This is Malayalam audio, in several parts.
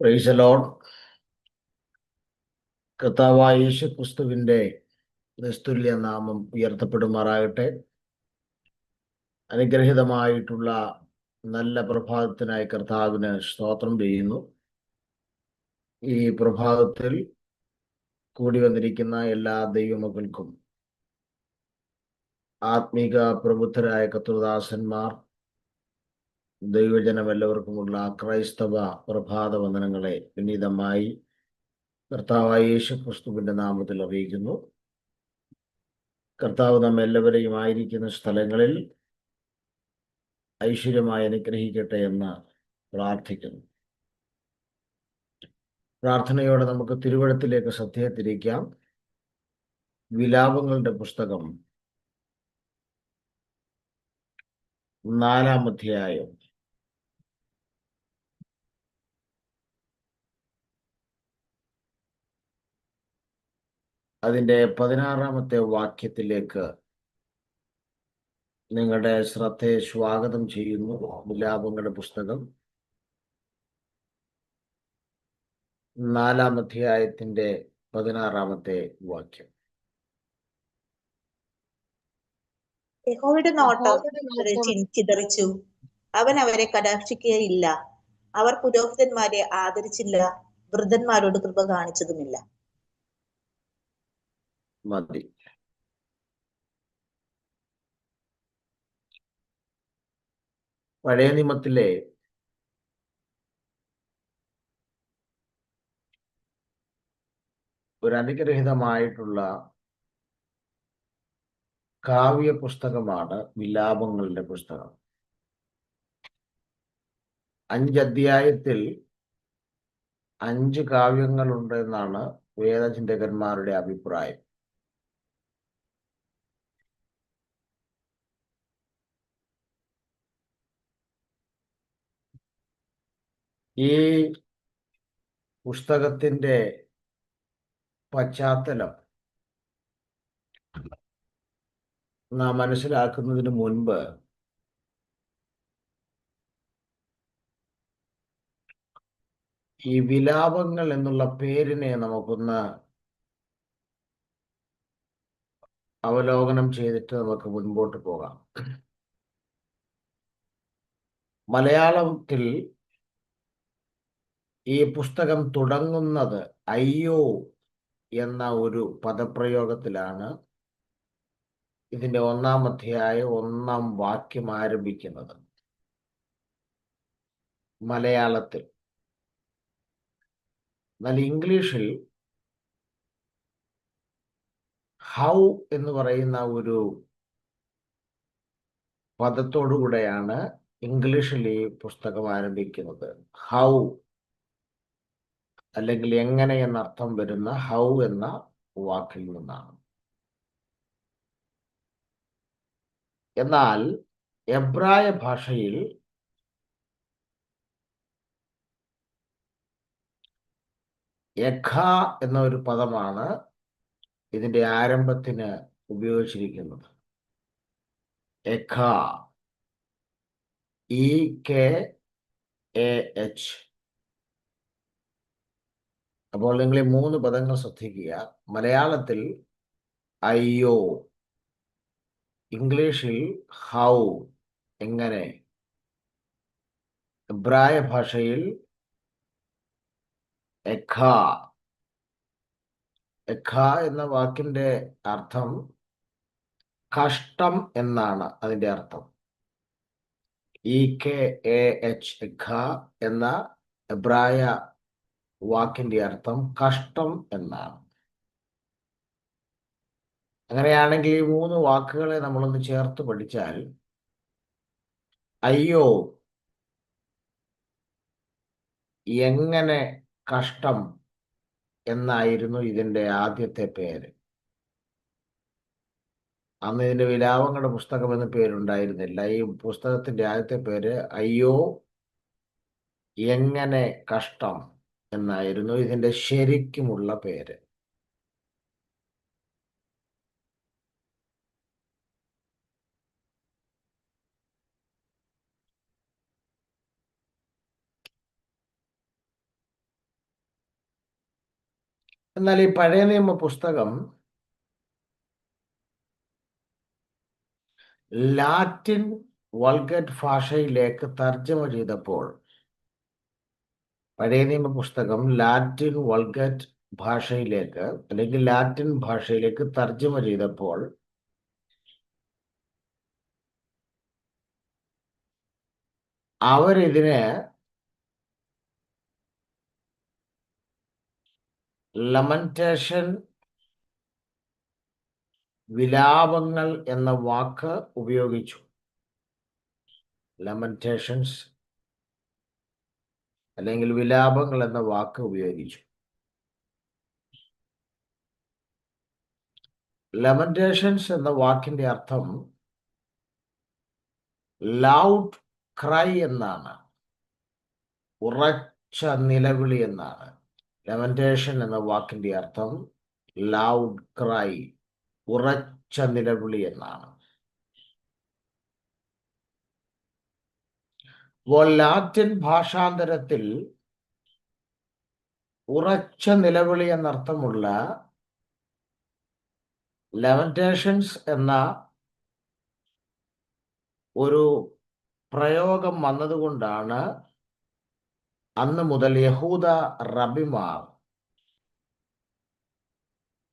Praise the Lord. കർത്താവായ യേശു ക്രിസ്തുവിൻ്റെ നിസ്തുല്യ നാമം ഉയർത്തപ്പെടുമാറാകട്ടെ. അനുഗ്രഹീതമായിട്ടുള്ള നല്ല പ്രഭാതത്തിനായി കർത്താവിന് സ്തോത്രം ചെയ്യുന്നു. ഈ പ്രഭാതത്തിൽ കൂടി വന്നിരിക്കുന്ന എല്ലാ ദൈവമക്കൾക്കും, ആത്മീക പ്രബുദ്ധരായ കർത്തൃദാസന്മാർ, ദൈവജനം എല്ലാവർക്കുമുള്ള ക്രൈസ്തവ പ്രഭാത വന്ദനങ്ങളെ വിനീതമായി കർത്താവായ യേശു ക്രിസ്തുവിൻ്റെ നാമത്തിൽ അറിയിക്കുന്നു. കർത്താവ് നമ്മെല്ലാവരെയും ആയിരിക്കുന്ന സ്ഥലങ്ങളിൽ ഐശ്വര്യമായി അനുഗ്രഹിക്കട്ടെ എന്ന് പ്രാർത്ഥിക്കുന്നു. പ്രാർത്ഥനയോടെ നമുക്ക് തിരുവഴുത്തിലേക്ക് ശ്രദ്ധയെ തിരിക്കാം. വിലാപങ്ങളുടെ പുസ്തകം 4-ാം അധ്യായം അതിൻ്റെ 16-ാമത്തെ വാക്യത്തിലേക്ക് നിങ്ങളുടെ ശ്രദ്ധയെ സ്വാഗതം ചെയ്യുന്നു. വിലാപങ്ങളുടെ പുസ്തകം 4-ാം അധ്യായത്തിൻ്റെ 16-ാമത്തെ വാക്യം. യഹോവയുടെ നോട്ടം ചിതറിച്ചു, അവൻ അവരെ കടാക്ഷിക്കുകയില്ല. അവർ പുരോഹിതന്മാരെ ആദരിച്ചില്ല, വൃദ്ധന്മാരോട് കൃപ കാണിച്ചതുമില്ല. മതി. പഴയ നിയമത്തിലെ ഒരു അനുഗ്രഹീതമായിട്ടുള്ള കാവ്യ പുസ്തകമാണ് വിലാപങ്ങളുടെ പുസ്തകം. 5 അധ്യായത്തിൽ 5 കാവ്യങ്ങളുണ്ട് എന്നാണ് വേദചിന്തകന്മാരുടെ അഭിപ്രായം. ഈ പുസ്തകത്തിൻ്റെ പശ്ചാത്തലം നാം മനസ്സിലാക്കുന്നതിന് മുൻപ് ഈ വിലാപങ്ങൾ എന്നുള്ള പേരിനെ നമുക്കൊന്ന് അവലോകനം ചെയ്തിട്ട് നമുക്ക് മുൻപോട്ട് പോകാം. മലയാളത്തിൽ ഈ പുസ്തകം തുടങ്ങുന്നത് അയ്യോ എന്ന ഒരു പദപ്രയോഗത്തിലാണ്. ഇതിൻ്റെ 1-ാം അധ്യായം 1-ാം വാക്യം ആരംഭിക്കുന്നത്. മലയാളത്തിൽ. എന്നാൽ ഇംഗ്ലീഷിൽ ഹൗ എന്ന് പറയുന്ന ഒരു പദത്തോടുകൂടെയാണ് ഇംഗ്ലീഷിൽ ഈ പുസ്തകം ആരംഭിക്കുന്നത്. ഹൗ അല്ലെങ്കിൽ എങ്ങനെ എന്നർത്ഥം വരുന്ന ഹൗ എന്ന വാക്കിൽ നിന്നാണ്. എന്നാൽ എബ്രായ ഭാഷയിൽ എഖ എന്ന ഒരു പദമാണ് ഇതിൻ്റെ ആരംഭത്തിന് ഉപയോഗിച്ചിരിക്കുന്നത്. എഖ, EKAH. അപ്പോൾ നിങ്ങൾ ഈ 3 പദങ്ങൾ ശ്രദ്ധിക്കുക. മലയാളത്തിൽ അയ്യോ, ഇംഗ്ലീഷിൽ ഹൗ എങ്ങനെ, എബ്രായ ഭാഷയിൽ എഖ. എഖ എന്ന വാക്കിൻ്റെ അർത്ഥം കഷ്ടം എന്നാണ്. അതിൻ്റെ അർത്ഥം EKAH, എഖ എന്ന എബ്രായ വാക്കിൻ്റെ അർത്ഥം കഷ്ടം എന്നാണ്. അങ്ങനെയാണെങ്കിൽ ഈ 3 വാക്കുകളെ നമ്മളൊന്ന് ചേർത്ത് പഠിച്ചാൽ അയ്യോ, എങ്ങനെ കഷ്ടം എന്നായിരുന്നു ഇതിൻ്റെ ആദ്യത്തെ പേര്. അന്ന് ഇതിൻ്റെ വിലാപങ്ങളുടെ പുസ്തകം എന്ന പേരുണ്ടായിരുന്നില്ല. ഈ പുസ്തകത്തിൻ്റെ ആദ്യത്തെ പേര് അയ്യോ എങ്ങനെ കഷ്ടം എന്നായിരുന്നു ഇതിൻ്റെ ശരിക്കുമുള്ള പേര്. എന്നാൽ ഈ പഴയ നിയമ പുസ്തകം ലാറ്റിൻ വൾഗറ്റ് ഭാഷയിലേക്ക് തർജ്ജമ ചെയ്തപ്പോൾ, പഴയ നിയമ പുസ്തകം ലാറ്റിൻ വൾഗറ്റ് ഭാഷയിലേക്ക് അല്ലെങ്കിൽ ലാറ്റിൻ ഭാഷയിലേക്ക് തർജ്ജമ ചെയ്തപ്പോൾ അവരിതിനെ ലമന്റേഷൻ, വിലാപങ്ങൾ എന്ന വാക്ക് ഉപയോഗിച്ചു. ലമന്റേഷൻസ് അല്ലെങ്കിൽ വിലാപങ്ങൾ എന്ന വാക്ക് ഉപയോഗിച്ചു. ലമന്റേഷൻസ് എന്ന വാക്കിന്റെ അർത്ഥം ലൗഡ് ക്രൈ എന്നാണ്, ഉറച്ച നിലവിളി എന്നാണ്. ലമന്റേഷൻ എന്ന വാക്കിന്റെ അർത്ഥം ലൗഡ് ക്രൈ, ഉറച്ച നിലവിളി എന്നാണ്. അപ്പോൾ ലാറ്റിൻ ഭാഷാന്തരത്തിൽ ഉറച്ച നിലവിളി എന്നർത്ഥമുള്ള ലമന്റേഷൻസ് എന്ന ഒരു പ്രയോഗം വന്നതുകൊണ്ടാണ് അന്ന് മുതൽ യഹൂദ റബിമാർ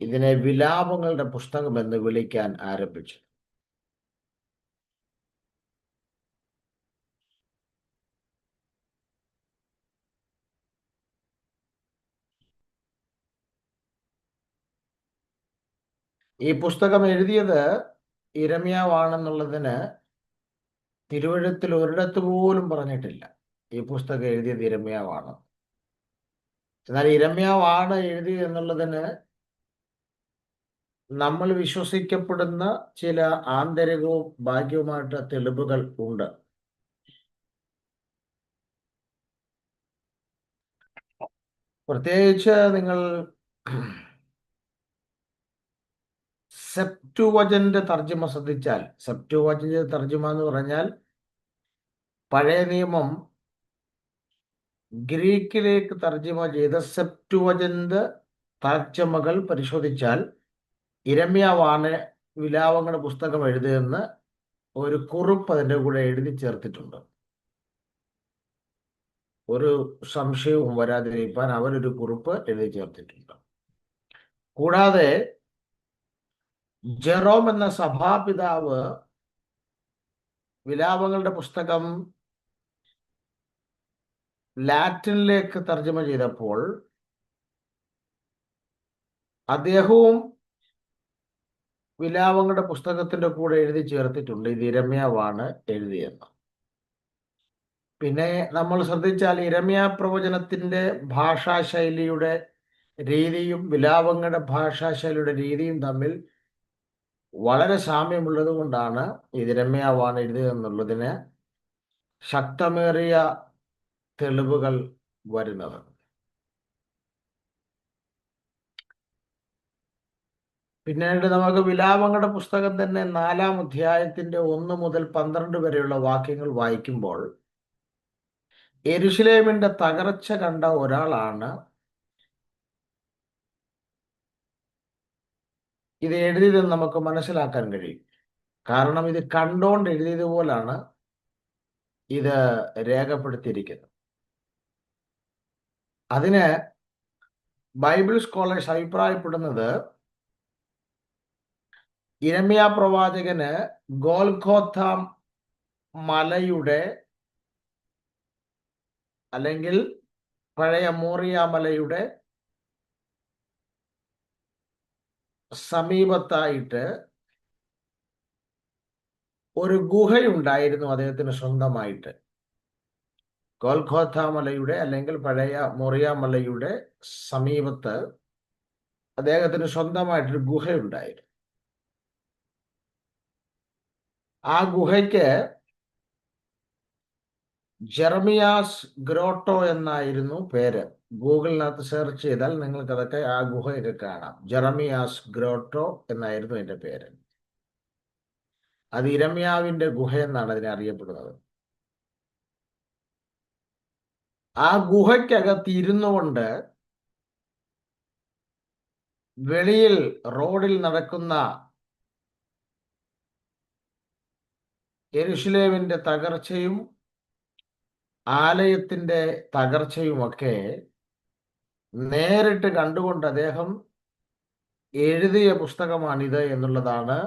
ഇതിനെ വിലാപങ്ങളുടെ പുസ്തകം എന്ന് വിളിക്കാൻ ആരംഭിച്ചു. ഈ പുസ്തകം എഴുതിയത് യിരെമ്യാവാണെന്നുള്ളതിന് തിരുവെഴുത്തിൽ ഒരിടത്ത് പോലും പറഞ്ഞിട്ടില്ല ഈ പുസ്തകം എഴുതിയത് യിരെമ്യാവാണ്. എന്നാൽ യിരെമ്യാവാണ് എഴുതി എന്നുള്ളതിന് നമ്മൾ വിശ്വസിക്കപ്പെടുന്ന ചില ആന്തരികവും ഭാഗ്യവുമായിട്ട് തെളിവുകൾ ഉണ്ട്. പ്രത്യേകിച്ച് നിങ്ങൾ സെപ്റ്റുവജന്റ് തർജ്ജമ ശ്രദ്ധിച്ചാൽ, സെപ്റ്റുവജന്റ് തർജ്ജമ എന്ന് പറഞ്ഞാൽ പഴയ നിയമം ഗ്രീക്കിലേക്ക് തർജ്ജമ ചെയ്ത സെപ്റ്റുവജന്റ് തർജ്ജമകൾ പരിശോധിച്ചാൽ യിരെമ്യാവാണ് വിലാപങ്ങളുടെ പുസ്തകം എഴുതിയെന്ന് ഒരു കുറിപ്പ് അതിൻ്റെ കൂടെ എഴുതി ചേർത്തിട്ടുണ്ട്. ഒരു സംശയവും വരാതിരിക്കാൻ അവരൊരു കുറിപ്പ് എഴുതി ചേർത്തിട്ടുണ്ട്. കൂടാതെ ജെറോം എന്ന സഭാപിതാവ് വിലാപങ്ങളുടെ പുസ്തകം ലാറ്റിനിലേക്ക് തർജ്ജമ ചെയ്തപ്പോൾ അദ്ദേഹവും വിലാപങ്ങളുടെ പുസ്തകത്തിന്റെ കൂടെ എഴുതി ചേർത്തിട്ടുണ്ട് ഇത് യിരെമ്യാവാണ് എഴുതിയെന്ന്. പിന്നെ നമ്മൾ ശ്രദ്ധിച്ചാൽ യിരെമ്യാ പ്രവചനത്തിന്റെ ഭാഷാശൈലിയുടെ രീതിയും വിലാപങ്ങളുടെ ഭാഷാശൈലിയുടെ രീതിയും തമ്മിൽ വളരെ സാമ്യമുള്ളത് കൊണ്ടാണ് ഇത് യിരെമ്യാവാണ് എഴുതിയതെന്നുള്ളതിന് ശക്തമേറിയ തെളിവുകൾ വരുന്നത്. പിന്നീട് നമുക്ക് വിലാപങ്ങളുടെ പുസ്തകം തന്നെ 4-ാം അധ്യായത്തിന്റെ 1 മുതൽ 12 വരെയുള്ള വാക്യങ്ങൾ വായിക്കുമ്പോൾ യെരുശലേമിന്റെ തകർച്ച കണ്ട ഒരാളാണ് ഇത് എഴുതിയതെന്ന് നമുക്ക് മനസ്സിലാക്കാൻ കഴിയും. കാരണം ഇത് കണ്ടോണ്ട് എഴുതിയതുപോലാണ് ഇത് രേഖപ്പെടുത്തിയിരിക്കുന്നത്. അതിന് ബൈബിൾ സ്കോളേഴ്സ് അഭിപ്രായപ്പെടുന്നത് യിരെമ്യാ പ്രവാചകന് ഗോൽഗോഥ മലയുടെ അല്ലെങ്കിൽ പഴയ മോറിയ മലയുടെ സമീപത്തായിട്ട് ഒരു ഗുഹയുണ്ടായിരുന്നു അദ്ദേഹത്തിന് സ്വന്തമായിട്ട്. ഗോൽഗോഥ മലയുടെ അല്ലെങ്കിൽ പഴയ മോറിയ മലയുടെ സമീപത്ത് അദ്ദേഹത്തിന് സ്വന്തമായിട്ടൊരു ഗുഹയുണ്ടായിരുന്നു. ആ ഗുഹയ്ക്ക് ജെറമിയാസ് ഗ്രോട്ടോ എന്നായിരുന്നു പേര്. ഗൂഗിളിനകത്ത് സെർച്ച് ചെയ്താൽ നിങ്ങൾക്കതൊക്കെ ആ ഗുഹയൊക്കെ കാണാം. ജെറമിയാസ് ഗ്രോട്ടോ എന്നായിരുന്നു എൻ്റെ പേര്. അത് യിരെമ്യാവിന്റെ ഗുഹ എന്നാണ് അതിനെ അറിയപ്പെടുന്നത്. ആ ഗുഹയ്ക്കകത്ത് ഇരുന്നു കൊണ്ട് വെളിയിൽ റോഡിൽ നടക്കുന്ന യെരുശലേമിന്റെ തകർച്ചയും ആലയത്തിന്റെ തകർച്ചയുമൊക്കെ നേരിട്ട് കണ്ടുകൊണ്ട് അദ്ദേഹം എഴുതിയ പുസ്തകമാണിത് എന്നുള്ളതാണ്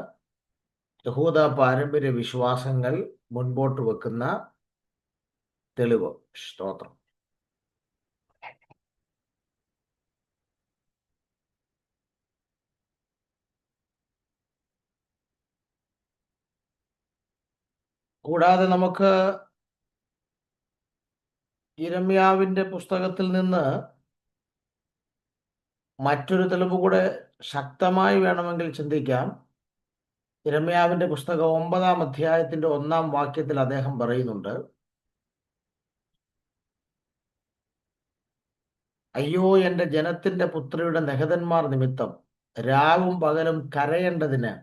യഹൂദ പാരമ്പര്യ വിശ്വാസങ്ങൾ മുൻപോട്ട് വെക്കുന്ന തെളിവ്. സ്തോത്രം. കൂടാതെ നമുക്ക് യിരെമ്യാവിന്റെ പുസ്തകത്തിൽ നിന്ന് മറ്റൊരു തെളിവ് കൂടെ ശക്തമായി വേണമെങ്കിൽ ചിന്തിക്കാം. യിരെമ്യാവിന്റെ പുസ്തകം 9-ാം അധ്യായത്തിന്റെ 1-ാം വാക്യത്തിൽ അദ്ദേഹം പറയുന്നുണ്ട്, അയ്യോ, എൻ്റെ ജനത്തിന്റെ പുത്രിയുടെ നെഹതന്മാർ നിമിത്തം രാവും പകലും കരയേണ്ടതിന്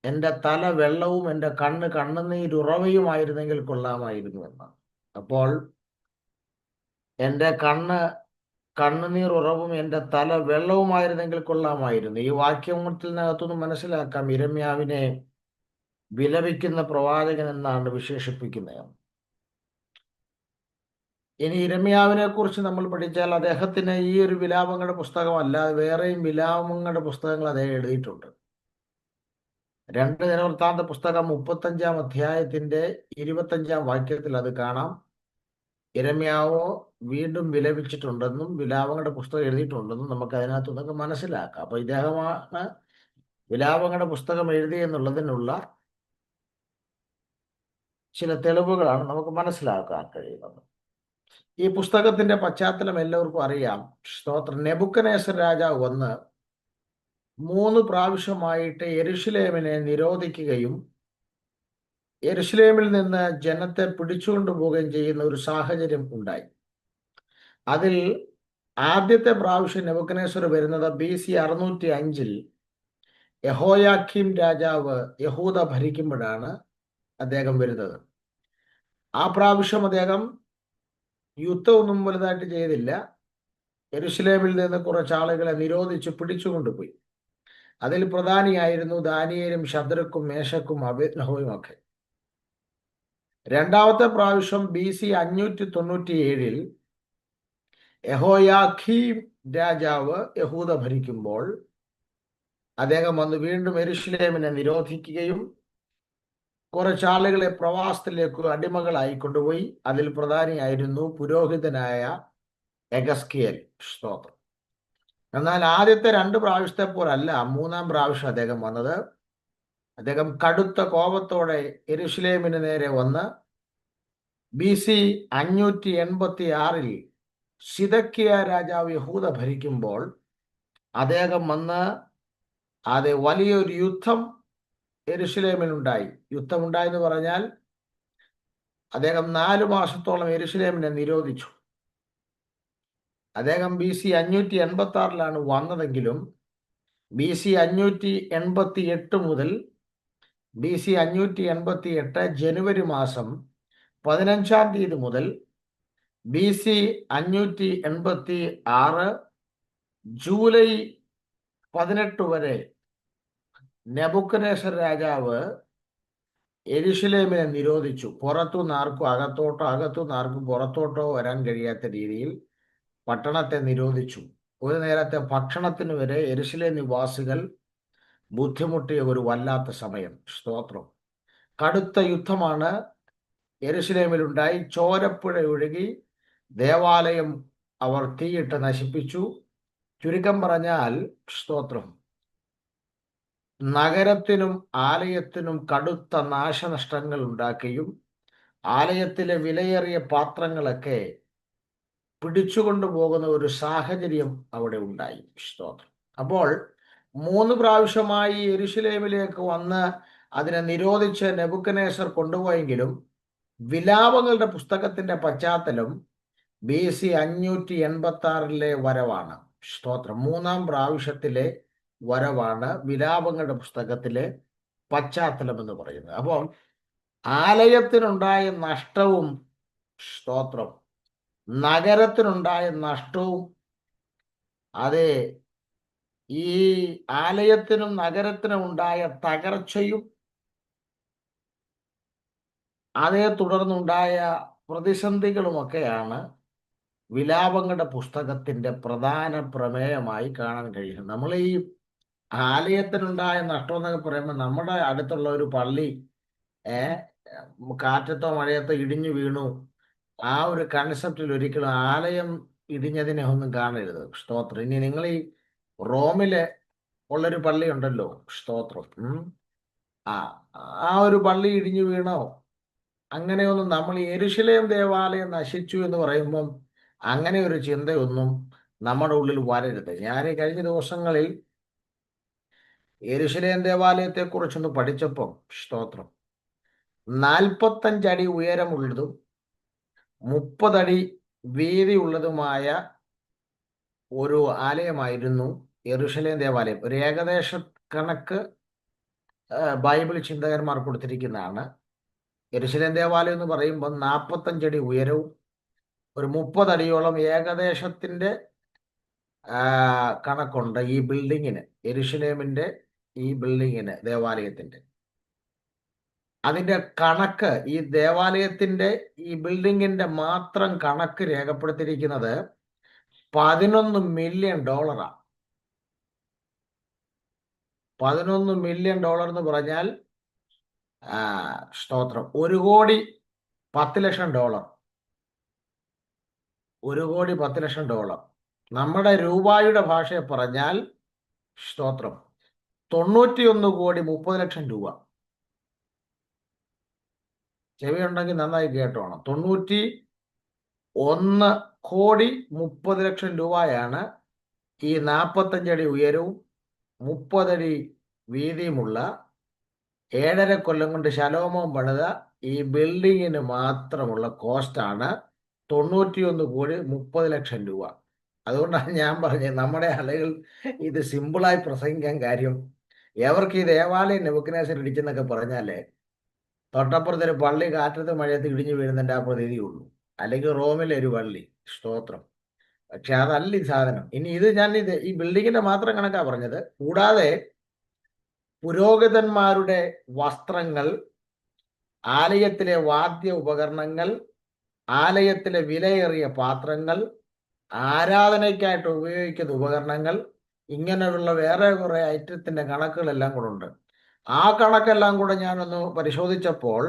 എൻ്റെ തല വെള്ളവും എൻ്റെ കണ്ണ് കണ്ണുനീരുറവയുമായിരുന്നെങ്കിൽ കൊള്ളാമായിരുന്നു എന്ന്. അപ്പോൾ എൻ്റെ കണ്ണുനീർ ഉറവും എൻ്റെ തല വെള്ളവുമായിരുന്നെങ്കിൽ കൊള്ളാമായിരുന്നു. ഈ വാക്യത്തിനകത്തുനിന്ന് മനസ്സിലാക്കാം യിരെമ്യാവിനെ വിലപിക്കുന്ന പ്രവാചകൻ എന്നാണ് വിശേഷിപ്പിക്കുന്നത്. ഇനി യിരെമ്യാവിനെ കുറിച്ച് നമ്മൾ പഠിച്ചാൽ അദ്ദേഹത്തിന് ഈ ഒരു വിലാപങ്ങളുടെ പുസ്തകമല്ല, വേറെയും വിലാപങ്ങളുടെ പുസ്തകങ്ങൾ അദ്ദേഹം എഴുതിയിട്ടുണ്ട്. 2 ദിനവൃത്താന്ത പുസ്തകം 35-ാം അധ്യായത്തിന്റെ 25-ാം വാക്യത്തിൽ അത് കാണാം. യിരെമ്യാവ് വീണ്ടും വിലപിച്ചിട്ടുണ്ടെന്നും വിലാപങ്ങളുടെ പുസ്തകം എഴുതിയിട്ടുണ്ടെന്നും നമുക്ക് അതിനകത്തു നിന്നൊക്കെ മനസ്സിലാക്കാം. അപ്പൊ ഇദ്ദേഹമാണ് വിലാപങ്ങളുടെ പുസ്തകം എഴുതിയെന്നുള്ളതിനുള്ള ചില തെളിവുകളാണ് നമുക്ക് മനസ്സിലാക്കാൻ കഴിയുന്നത്. ഈ പുസ്തകത്തിന്റെ പശ്ചാത്തലം എല്ലാവർക്കും അറിയാം. സ്തോത്രം. നെബൂഖദ്നേസർ രാജാവ് വന്ന് 3 പ്രാവശ്യമായിട്ട് യെരുശലേമിനെ നിരോധിക്കുകയും യെരുശലേമിൽ നിന്ന് ജനത്തെ പിടിച്ചുകൊണ്ടു പോവുകയും ചെയ്യുന്ന ഒരു സാഹചര്യം ഉണ്ടായി. അതിൽ ആദ്യത്തെ പ്രാവശ്യം നെബൂഖദ്നേസർ വരുന്നത് BC 605-ൽ യഹോയാക്കീം രാജാവ് യഹൂദ ഭരിക്കുമ്പോഴാണ് അദ്ദേഹം വരുന്നത്. ആ പ്രാവശ്യം അദ്ദേഹം യുദ്ധമൊന്നും വലുതായിട്ട് ചെയ്തില്ല. യെരുശലേമിൽ നിന്ന് കുറച്ച് ആളുകളെ നിരോധിച്ച് പിടിച്ചുകൊണ്ടുപോയി. അതിൽ പ്രധാനിയായിരുന്നു ദാനിയേലും ശദ്രക്കും മേശക്കും അബേദ്നെഗോയും ഒക്കെ. രണ്ടാമത്തെ പ്രാവശ്യം BC 597-ൽ യഹോയാക്കീം രാജാവ് യഹൂദ ഭരിക്കുമ്പോൾ അദ്ദേഹം വന്ന് വീണ്ടും യെരുശലേമിനെ നിരോധിക്കുകയും കുറച്ചാളുകളെ പ്രവാസത്തിലേക്ക് അടിമകളായി കൊണ്ടുപോയി. അതിൽ പ്രധാനിയായിരുന്നു പുരോഹിതനായ യെഹെസ്കേൽ. സ്തോത്രം. എന്നാൽ ആദ്യത്തെ 2 പ്രാവശ്യത്തെ പോലല്ല 3-ാം പ്രാവശ്യം അദ്ദേഹം വന്നത്. അദ്ദേഹം കടുത്ത കോപത്തോടെ യെരുശലേമിന് നേരെ വന്ന് BC 586-ൽ സിദക്കിയ രാജാവ് യഹൂദ ഭരിക്കുമ്പോൾ അദ്ദേഹം വന്ന് അത് വലിയൊരു യുദ്ധം യെരുശലേമിനുണ്ടായി. യുദ്ധമുണ്ടായെന്ന് പറഞ്ഞാൽ അദ്ദേഹം 4 മാസത്തോളം യെരുശലേമിനെ നിരോധിച്ചു. അദ്ദേഹം BC 586-ലാണ് വന്നതെങ്കിലും BC 588 മുതൽ BC 588 ജനുവരി മാസം 15-ാം തീയതി മുതൽ BC 586 ജൂലൈ 18 വരെ നെബൂഖദ്നേസർ രാജാവ് യെരുശലേമിനെ നിരോധിച്ചു. പുറത്തുനിന്ന് ആർക്കും അകത്തോട്ടോ അകത്തുനിന്ന് ആർക്കും പുറത്തോട്ടോ വരാൻ കഴിയാത്ത രീതിയിൽ പട്ടണത്തെ നിരോധിച്ചു. ഒരു നേരത്തെ ഭക്ഷണത്തിന് വരെ യെരുശലേം നിവാസികൾ ബുദ്ധിമുട്ടിയ ഒരു വല്ലാത്ത സമയം. സ്തോത്രം. കടുത്ത യുദ്ധമാണ് യെരുശലേമിലുണ്ടായി. ചോരപ്പുഴ ഒഴുകി ദേവാലയം അവർ തീയിട്ട് നശിപ്പിച്ചു. ചുരുക്കം പറഞ്ഞാൽ സ്തോത്രം, നഗരത്തിനും ആലയത്തിനും കടുത്ത നാശനഷ്ടങ്ങൾ ഉണ്ടാക്കുകയും ആലയത്തിലെ വിലയേറിയ പാത്രങ്ങളൊക്കെ പിടിച്ചുകൊണ്ടു പോകുന്ന ഒരു സാഹചര്യം അവിടെ ഉണ്ടായി. സ്തോത്രം. അപ്പോൾ 3 പ്രാവശ്യമായി യെരുശലേമിലേക്ക് വന്ന് അതിനെ നിരോധിച്ച് നെബൂഖദ്നേസർ കൊണ്ടുപോയെങ്കിലും വിലാപങ്ങളുടെ പുസ്തകത്തിന്റെ പശ്ചാത്തലം BC 586-ലെ വരവാണ്. സ്തോത്രം. 3-ാം പ്രാവശ്യത്തിലെ വരവാണ് വിലാപങ്ങളുടെ പുസ്തകത്തിലെ പശ്ചാത്തലം എന്ന് പറയുന്നത്. അപ്പോൾ ആലയത്തിനുണ്ടായ നഷ്ടവും സ്തോത്രം, നഗരത്തിനുണ്ടായ നഷ്ടവും അത് ഈ ആലയത്തിനും നഗരത്തിനും ഉണ്ടായ തകർച്ചയും അതേ തുടർന്നുണ്ടായ പ്രതിസന്ധികളുമൊക്കെയാണ് വിലാപങ്ങളുടെ പുസ്തകത്തിന്റെ പ്രധാന പ്രമേയമായി കാണാൻ കഴിയുന്നത്. നമ്മൾ ഈ ആലയത്തിനുണ്ടായ നഷ്ടം എന്നൊക്കെ പറയുമ്പോൾ നമ്മുടെ അടുത്തുള്ള ഒരു പള്ളി കാറ്റത്തോ മഴയത്തോ ഇടിഞ്ഞു വീണു, ആ ഒരു കൺസെപ്റ്റിൽ ഒരിക്കലും ആലയം ഇടിഞ്ഞതിനെ ഒന്നും കാണരുത്. സ്തോത്രം. ഇനി നിങ്ങൾ ഈ റോമില് ഉള്ളൊരു പള്ളി ഉണ്ടല്ലോ, സ്തോത്രം, ആ ആ ഒരു പള്ളി ഇടിഞ്ഞു വീണോ അങ്ങനെയൊന്നും, നമ്മൾ യെരൂശലേം ദേവാലയം നശിച്ചു എന്ന് പറയുമ്പം അങ്ങനെ ഒരു ചിന്തയൊന്നും നമ്മുടെ ഉള്ളിൽ വരരുത്. ഞാൻ കഴിഞ്ഞ ദിവസങ്ങളിൽ യെരൂശലേം ദേവാലയത്തെ കുറിച്ചൊന്ന് പഠിച്ചപ്പം, സ്തോത്രം, 45 അടി ഉയരമുള്ളതും 30 അടി വീതിയുള്ളതുമായ ഒരു ആലയമായിരുന്നു യെരൂശലേം ദേവാലയം. ഒരു ഏകദേശ കണക്ക് ബൈബിൾ ചിന്തകന്മാർ കൊടുത്തിരിക്കുന്നതാണ്. യെരൂശലേം ദേവാലയം എന്ന് പറയുമ്പോൾ 45 അടി ഉയരവും ഒരു 30 അടിയോളം ഏകദേശത്തിന്റെ കണക്കുണ്ട് ഈ ബിൽഡിങ്ങിന്, യെരൂശലേമിന്റെ ഈ ബിൽഡിങ്ങിന്, ദേവാലയത്തിന്റെ. അതിന്റെ കണക്ക്, ഈ ദേവാലയത്തിന്റെ ഈ ബിൽഡിങ്ങിന്റെ മാത്രം കണക്ക് രേഖപ്പെടുത്തിയിരിക്കുന്നത് $11 മില്യൺ. $11 മില്യൺ എന്ന് പറഞ്ഞാൽ സ്തോത്രം, $1,10,00,000. $1,10,00,000. നമ്മുടെ രൂപയുടെ ഭാഷയെ പറഞ്ഞാൽ, സ്തോത്രം, 91,30,00,000 രൂപ. ചെവിയുണ്ടെങ്കിൽ നന്നായി കേട്ടോണം. 91,30,00,000 രൂപയാണ് ഈ 45 അടി ഉയരവും 30 അടി വീതിയുമുള്ള 7.5 കൊല്ലം കൊണ്ട് ശലോമോൻ പണിത ഈ ബിൽഡിങ്ങിന് മാത്രമുള്ള കോസ്റ്റാണ് 91,30,00,000 രൂപ. അതുകൊണ്ടാണ് ഞാൻ പറഞ്ഞത്, നമ്മുടെ ആളുകൾ ഇത് സിമ്പിളായി പ്രസംഗിക്കാൻ കാര്യം, എവർക്ക് ഈ ദേവാലയം നെബൂഖദ്നേസർ ഇടിച്ചെന്നൊക്കെ പറഞ്ഞാലേ തൊട്ടപ്പുറത്തൊരു പള്ളി കാറ്റത്ത് മഴയത്ത് ഇടിഞ്ഞു വീഴുന്നതിൻ്റെ ആ പ്രതീതിയുള്ളൂ, അല്ലെങ്കിൽ റോമിലെ ഒരു പള്ളി, സ്തോത്രം. പക്ഷെ അതല്ല ഈ സാധനം. ഇനി ഈ ബിൽഡിങ്ങിന്റെ മാത്രം കണക്കാ പറഞ്ഞത്. കൂടാതെ പുരോഹിതന്മാരുടെ വസ്ത്രങ്ങൾ, ആലയത്തിലെ വാദ്യ ഉപകരണങ്ങൾ, ആലയത്തിലെ വിലയേറിയ പാത്രങ്ങൾ, ആരാധനയ്ക്കായിട്ട് ഉപയോഗിക്കുന്ന ഉപകരണങ്ങൾ, ഇങ്ങനെയുള്ള വേറെ കുറെ ഐറ്റത്തിന്റെ കണക്കുകളെല്ലാം കൂടെ ഉണ്ട്. ആ കണക്കെല്ലാം കൂടെ ഞാനൊന്ന് പരിശോധിച്ചപ്പോൾ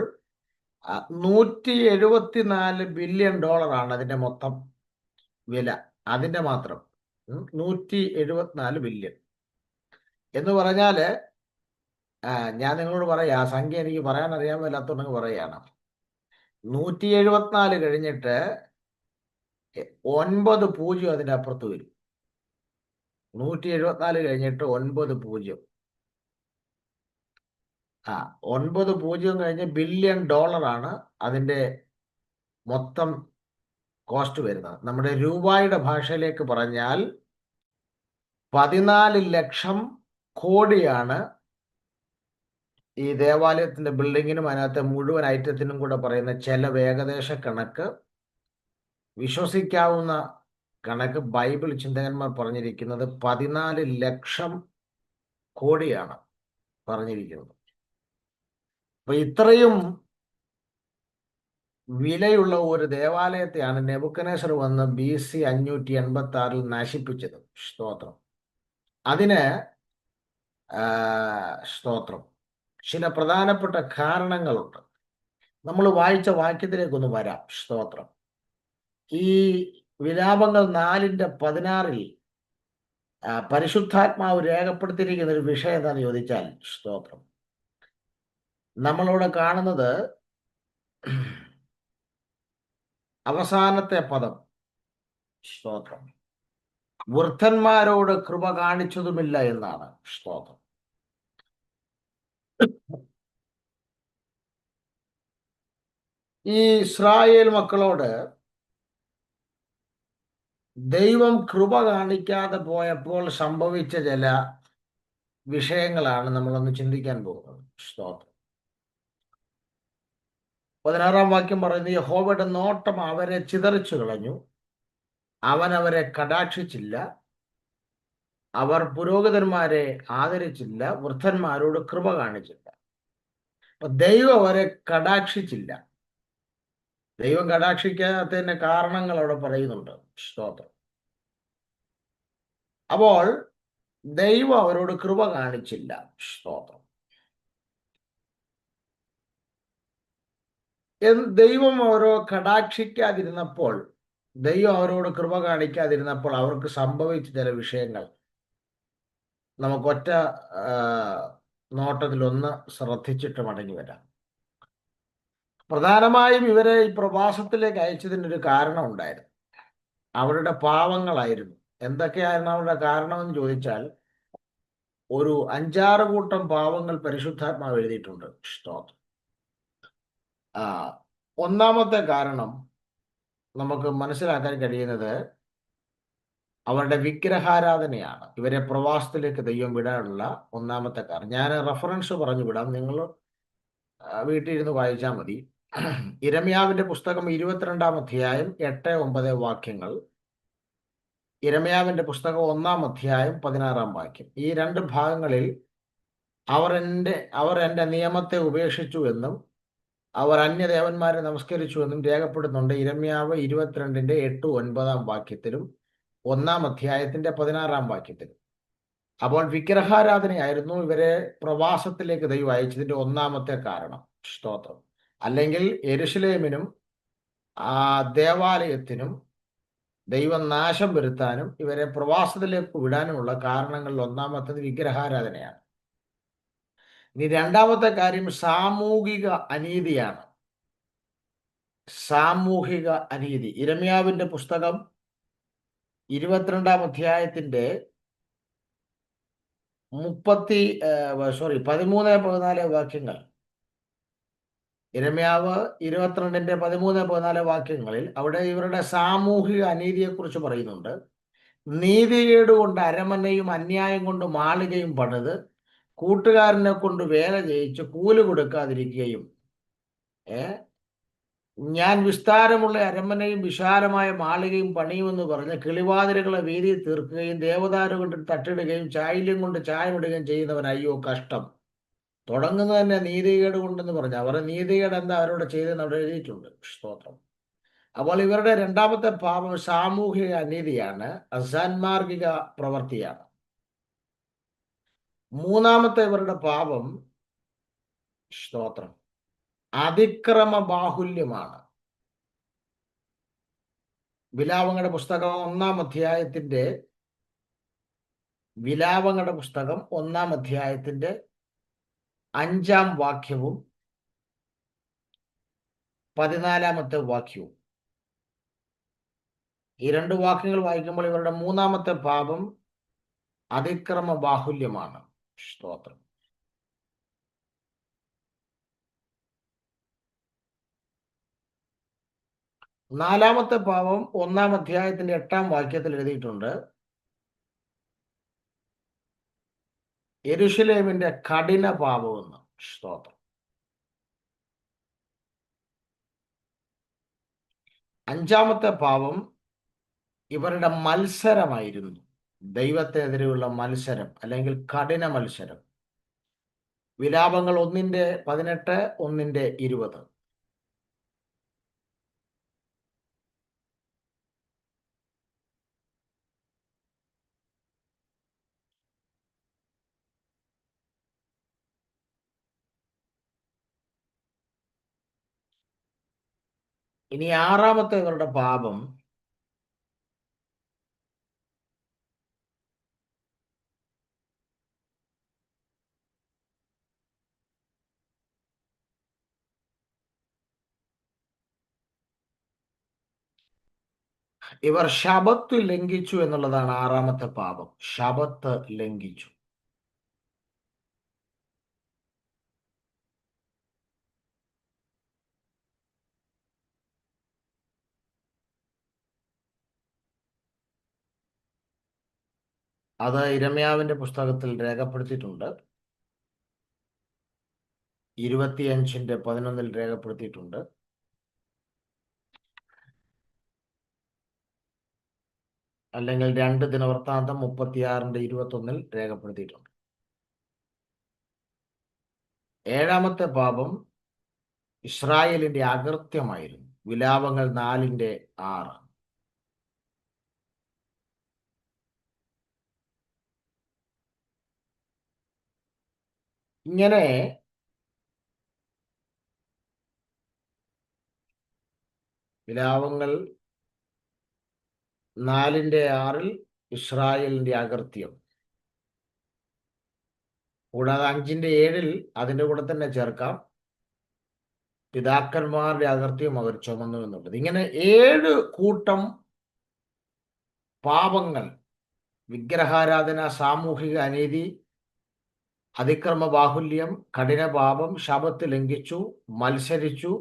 $174 ബില്യൺ ആണ് അതിന്റെ മൊത്തം വില. അതിന്റെ മാത്രം 174 ബില്യൺ എന്ന് പറഞ്ഞാല്, ഞാൻ നിങ്ങളോട് പറയാം, ആ സംഖ്യ എനിക്ക് പറയാൻ അറിയാൻ മേലാത്തോണ്ടെങ്കിൽ പറയുകയാണ്. 174 കഴിഞ്ഞിട്ട് 9 പൂജ്യം അതിൻ്റെ അപ്പുറത്ത് വരും. 174 കഴിഞ്ഞിട്ട് 9 പൂജ്യം. 9 പൂജ്യം കഴിഞ്ഞ് ബില്യൺ ആണ് അതിൻ്റെ മൊത്തം കോസ്റ്റ് വരുന്നത്. നമ്മുടെ രൂപയുടെ ഭാഷയിലേക്ക് പറഞ്ഞാൽ 14 ലക്ഷം കോടിയാണ് ഈ ദേവാലയത്തിന്റെ ബിൽഡിങ്ങിനും അതിനകത്തെ മുഴുവൻ ഐറ്റത്തിനും കൂടെ പറയുന്ന ചെലവ്. ഏകദേശ കണക്ക്, വിശ്വസിക്കാവുന്ന കണക്ക് ബൈബിൾ ചിന്തകന്മാർ പറഞ്ഞിരിക്കുന്നത് 14 ലക്ഷം കോടിയാണ് പറഞ്ഞിരിക്കുന്നത്. അപ്പൊ ഇത്രയും വിലയുള്ള ഒരു ദേവാലയത്തെയാണ് നെബൂഖദ്നേസർ വന്ന് BC 586 നശിപ്പിച്ചത്. സ്തോത്രം. അതിന് സ്തോത്രം ചില പ്രധാനപ്പെട്ട കാരണങ്ങളുണ്ട്. നമ്മൾ വായിച്ച വാക്യത്തിലേക്കൊന്ന് വരാം. സ്തോത്രം. ഈ വിലാപങ്ങൾ 4:16 പരിശുദ്ധാത്മാവ് രേഖപ്പെടുത്തിയിരിക്കുന്ന ഒരു വിഷയം എന്താണെന്ന് ചോദിച്ചാൽ, സ്തോത്രം, നമ്മളിവിടെ കാണുന്നത് അവസാനത്തെ പദം, സ്തോത്രം, വൃദ്ധന്മാരോട് കൃപ കാണിച്ചതുമില്ല എന്നാണ്. സ്തോത്രം. ഈ ഇസ്രായേൽ മക്കളോട് ദൈവം കൃപ കാണിക്കാതെ പോയപ്പോൾ സംഭവിച്ച ചില വിഷയങ്ങളാണ് നമ്മളൊന്ന് ചിന്തിക്കാൻ പോകുന്നത്. സ്തോത്രം. 16-ാം വാക്യം പറയുന്നത്, യഹോവയുടെ നോട്ടം അവരെ ചിതറിച്ചു കളഞ്ഞു, അവൻ അവരെ കടാക്ഷിച്ചില്ല, അവർ പുരോഹിതന്മാരെ ആദരിച്ചില്ല, വൃദ്ധന്മാരോട് കൃപ കാണിച്ചില്ല. അപ്പൊ ദൈവം അവരെ കടാക്ഷിച്ചില്ല. ദൈവം കടാക്ഷിക്കാത്തതിന്റെ കാരണങ്ങൾ അവിടെ പറയുന്നുണ്ട്. സ്തോത്രം. അപ്പോൾ ദൈവം അവരോട് കൃപ കാണിച്ചില്ല. സ്തോത്രം. ദൈവം അവരോ കടാക്ഷിക്കാതിരുന്നപ്പോൾ, ദൈവം അവരോട് കൃപ കാണിക്കാതിരുന്നപ്പോൾ അവർക്ക് സംഭവിച്ച ചില വിഷയങ്ങൾ നമുക്കൊറ്റ നോട്ടത്തിലൊന്ന് ശ്രദ്ധിച്ചിട്ട് മടങ്ങി വരാം. പ്രധാനമായും ഇവരെ ഈ പ്രവാസത്തിലേക്ക് അയച്ചതിനൊരു കാരണം ഉണ്ടായിരുന്നു. അവരുടെ പാവങ്ങളായിരുന്നു. എന്തൊക്കെയായിരുന്നു അവരുടെ കാരണമെന്ന് ചോദിച്ചാൽ, ഒരു 5-6 കൂട്ടം പാവങ്ങൾ പരിശുദ്ധാത്മാവ് എഴുതിയിട്ടുണ്ട്. സ്തോത്രം. ഒന്നാമത്തെ കാരണം നമുക്ക് മനസ്സിലാക്കാൻ കഴിയുന്നത് അവരുടെ വിഗ്രഹാരാധനയാണ്. ഇവരെ പ്രവാസത്തിലേക്ക് ദൈവം വിടാനുള്ള ഒന്നാമത്തെ കാരണം. ഞാൻ റെഫറൻസ് പറഞ്ഞു വിടാം, നിങ്ങൾ വീട്ടിൽ ഇരുന്ന് വായിച്ചാൽ മതി. യിരെമ്യാവിന്റെ പുസ്തകം 22-ാം അധ്യായം 8-9 വാക്യങ്ങൾ, യിരെമ്യാവിന്റെ പുസ്തകം 1-ാം അധ്യായം 16-ാം വാക്യം. ഈ 2 ഭാഗങ്ങളിൽ അവർ എൻ്റെ നിയമത്തെ ഉപേക്ഷിച്ചു എന്നും അവർ അന്യദേവന്മാരെ നമസ്കരിച്ചു എന്നും രേഖപ്പെടുന്നുണ്ട്. യിരെമ്യാവ് 22-ന്റെ 8-9 വാക്യത്തിലും 1-ാം അധ്യായത്തിന്റെ 16-ാം വാക്യത്തിലും. അപ്പോൾ വിഗ്രഹാരാധനയായിരുന്നു ഇവരെ പ്രവാസത്തിലേക്ക് ദൈവം അയച്ചതിന്റെ ഒന്നാമത്തെ കാരണം. സ്തോത്രം. അല്ലെങ്കിൽ യെരുശലേമിനും ദേവാലയത്തിനും ദൈവം നാശം വരുത്താനും ഇവരെ പ്രവാസത്തിലേക്ക് വിടാനുമുള്ള കാരണങ്ങളിൽ ഒന്നാമത്തേത് വിഗ്രഹാരാധനയാണ്. ഇനി രണ്ടാമത്തെ കാര്യം സാമൂഹിക അനീതിയാണ്. സാമൂഹിക അനീതി. യിരെമ്യാവിന്റെ പുസ്തകം 22-ാം അധ്യായത്തിന്റെ 13-14 വാക്യങ്ങൾ, യിരെമ്യാവ് 22-ന്റെ 13-14 വാക്യങ്ങളിൽ അവിടെ ഇവരുടെ സാമൂഹിക അനീതിയെക്കുറിച്ച് പറയുന്നുണ്ട്. നീതികേട് കൊണ്ട് അരമനയും അന്യായം കൊണ്ട് മാളികയും പണിത് കൂട്ടുകാരനെ കൊണ്ട് വേല ചെയ്യിച്ച് കൂലി കൊടുക്കാതിരിക്കുകയും, ഞാൻ വിസ്താരമുള്ള അരമനയും വിശാലമായ മാളികയും പണിയുമെന്ന് പറഞ്ഞ് കിളിവാതിലുകളെ വീതിയിൽ തീർക്കുകയും ദേവദാരു കൊണ്ട് തട്ടിടുകയും ചായല്യം കൊണ്ട് ചായമിടുകയും ചെയ്യുന്നവൻ അയ്യോ കഷ്ടം. തുടങ്ങുന്നത് തന്നെ നീതികേട് കൊണ്ടെന്ന് പറഞ്ഞു. അവരുടെ നീതികേട് എന്താ അവരോട് ചെയ്തെന്ന് അവിടെ എഴുതിയിട്ടുണ്ട്. സ്തോത്രം. അപ്പോൾ ഇവരുടെ രണ്ടാമത്തെ പാപം സാമൂഹിക അനീതിയാണ്, അസാൻമാർഗിക പ്രവൃത്തിയാണ്. മൂന്നാമത്തെ ഇവരുടെ പാപം, സ്തോത്രം, അതിക്രമ ബാഹുല്യമാണ്. വിലാപങ്ങളുടെ പുസ്തകം 1-ാം അധ്യായത്തിന്റെ 5-ാം വാക്യവും 14-ാമത്തെ വാക്യവും, ഈ 2 വാക്യങ്ങൾ വായിക്കുമ്പോൾ ഇവരുടെ മൂന്നാമത്തെ പാപം അതിക്രമ ബാഹുല്യമാണ്. സ്തോത്രം. നാലാമത്തെ പാപം 1-ാം അധ്യായത്തിന്റെ 8-ാം വാക്യത്തിൽ എഴുതിയിട്ടുണ്ട്. യെരുശലേമിന്റെ കഠിന പാപമെന്ന്. സ്തോത്രം. 5-ാമത്തെ പാപം ഇവരുടെ മത്സരമായിരുന്നു. ദൈവത്തിനെതിരെയുള്ള മത്സരം അല്ലെങ്കിൽ കഠിന മത്സരം. വിലാപങ്ങൾ 1-ന്റെ 18, 1-ന്റെ 20. ഇനി 6-ാമത്തെ ഇവരുടെ പാപം ഇവർ ശബത്ത് ലംഘിച്ചു എന്നുള്ളതാണ്. 6-ാമത്തെ പാപം ശബത്ത് ലംഘിച്ചു. അത് യിരെമ്യാവിന്റെ പുസ്തകത്തിൽ രേഖപ്പെടുത്തിയിട്ടുണ്ട്. 25-ന്റെ 11-ൽ രേഖപ്പെടുത്തിയിട്ടുണ്ട്. അല്ലെങ്കിൽ 2 ദിനവൃത്താന്തം 36:21 രേഖപ്പെടുത്തിയിട്ടുണ്ട്. 7-ാമത്തെ പാപം ഇസ്രായേലിന്റെ അകൃത്യമായിരുന്നു. വിലാപങ്ങൾ 4:6. ഇങ്ങനെ വിലാപങ്ങൾ 4:6 ഇസ്രായേലിന്റെ അകൃത്യം, കൂടാതെ 5:7 അതിൻ്റെ കൂടെ തന്നെ ചേർക്കാം, പിതാക്കന്മാരുടെ അകൃത്യം അവർ ചുമന്നു എന്നുള്ളത്. ഇങ്ങനെ 7 കൂട്ടം പാപങ്ങൾ: വിഗ്രഹാരാധന, സാമൂഹിക അനീതി, അതിക്രമ ബാഹുല്യം, കഠിനപാപം, ശബത്ത് ലംഘിച്ചു, മത്സരിച്ചു,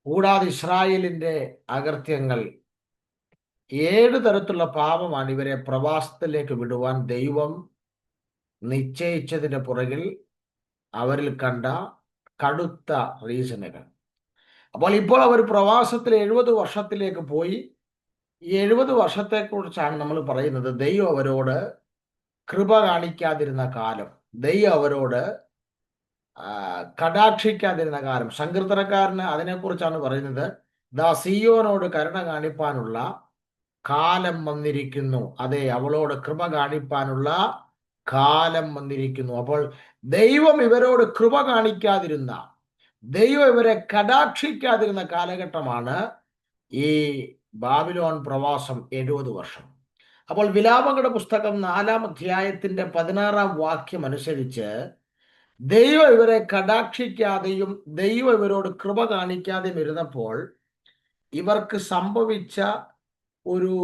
കൂടാതെ ഇസ്രായേലിന്റെ അകൃത്യങ്ങൾ. 7 തരത്തിലുള്ള പാപമാണ് ഇവരെ പ്രവാസത്തിലേക്ക് വിടുവാൻ ദൈവം നിശ്ചയിച്ചതിന്റെ പുറകിൽ അവരിൽ കണ്ട കടുത്ത റീസണുകൾ. അപ്പോൾ ഇപ്പോൾ അവർ പ്രവാസത്തിൽ 70 വർഷത്തിലേക്ക് പോയി. ഈ 70 വർഷത്തെക്കുറിച്ചാണ് നമ്മൾ പറയുന്നത്. ദൈവം അവരോട് കൃപ കാണിക്കാതിരുന്ന കാലം, ദൈവം അവരോട് കടാക്ഷിക്കാതിരുന്ന കാലം. സങ്കീർത്തനക്കാരന് അതിനെക്കുറിച്ചാണ് പറയുന്നത്. ദാ സിയോനോട് കരുണ കാണിപ്പാനുള്ള കാലം വന്നിരിക്കുന്നു. അതെ, അവളോട് കൃപ കാണിപ്പാനുള്ള കാലം വന്നിരിക്കുന്നു. അപ്പോൾ ദൈവം ഇവരോട് കൃപ കാണിക്കാതിരുന്ന, ദൈവം ഇവരെ കടാക്ഷിക്കാതിരുന്ന കാലഘട്ടമാണ് ഈ ബാബിലോൺ പ്രവാസം, 70 വർഷം. അപ്പോൾ വിലാപങ്ങളുടെ പുസ്തകം 4-ാം അധ്യായത്തിന്റെ 16-ാം വാക്യം അനുസരിച്ച് ദൈവം ഇവരെ കടാക്ഷിക്കാതെയും ദൈവം ഇവരോട് കൃപ കാണിക്കാതെയും ഇരുന്നപ്പോൾ ഇവർക്ക് സംഭവിച്ച ഒരു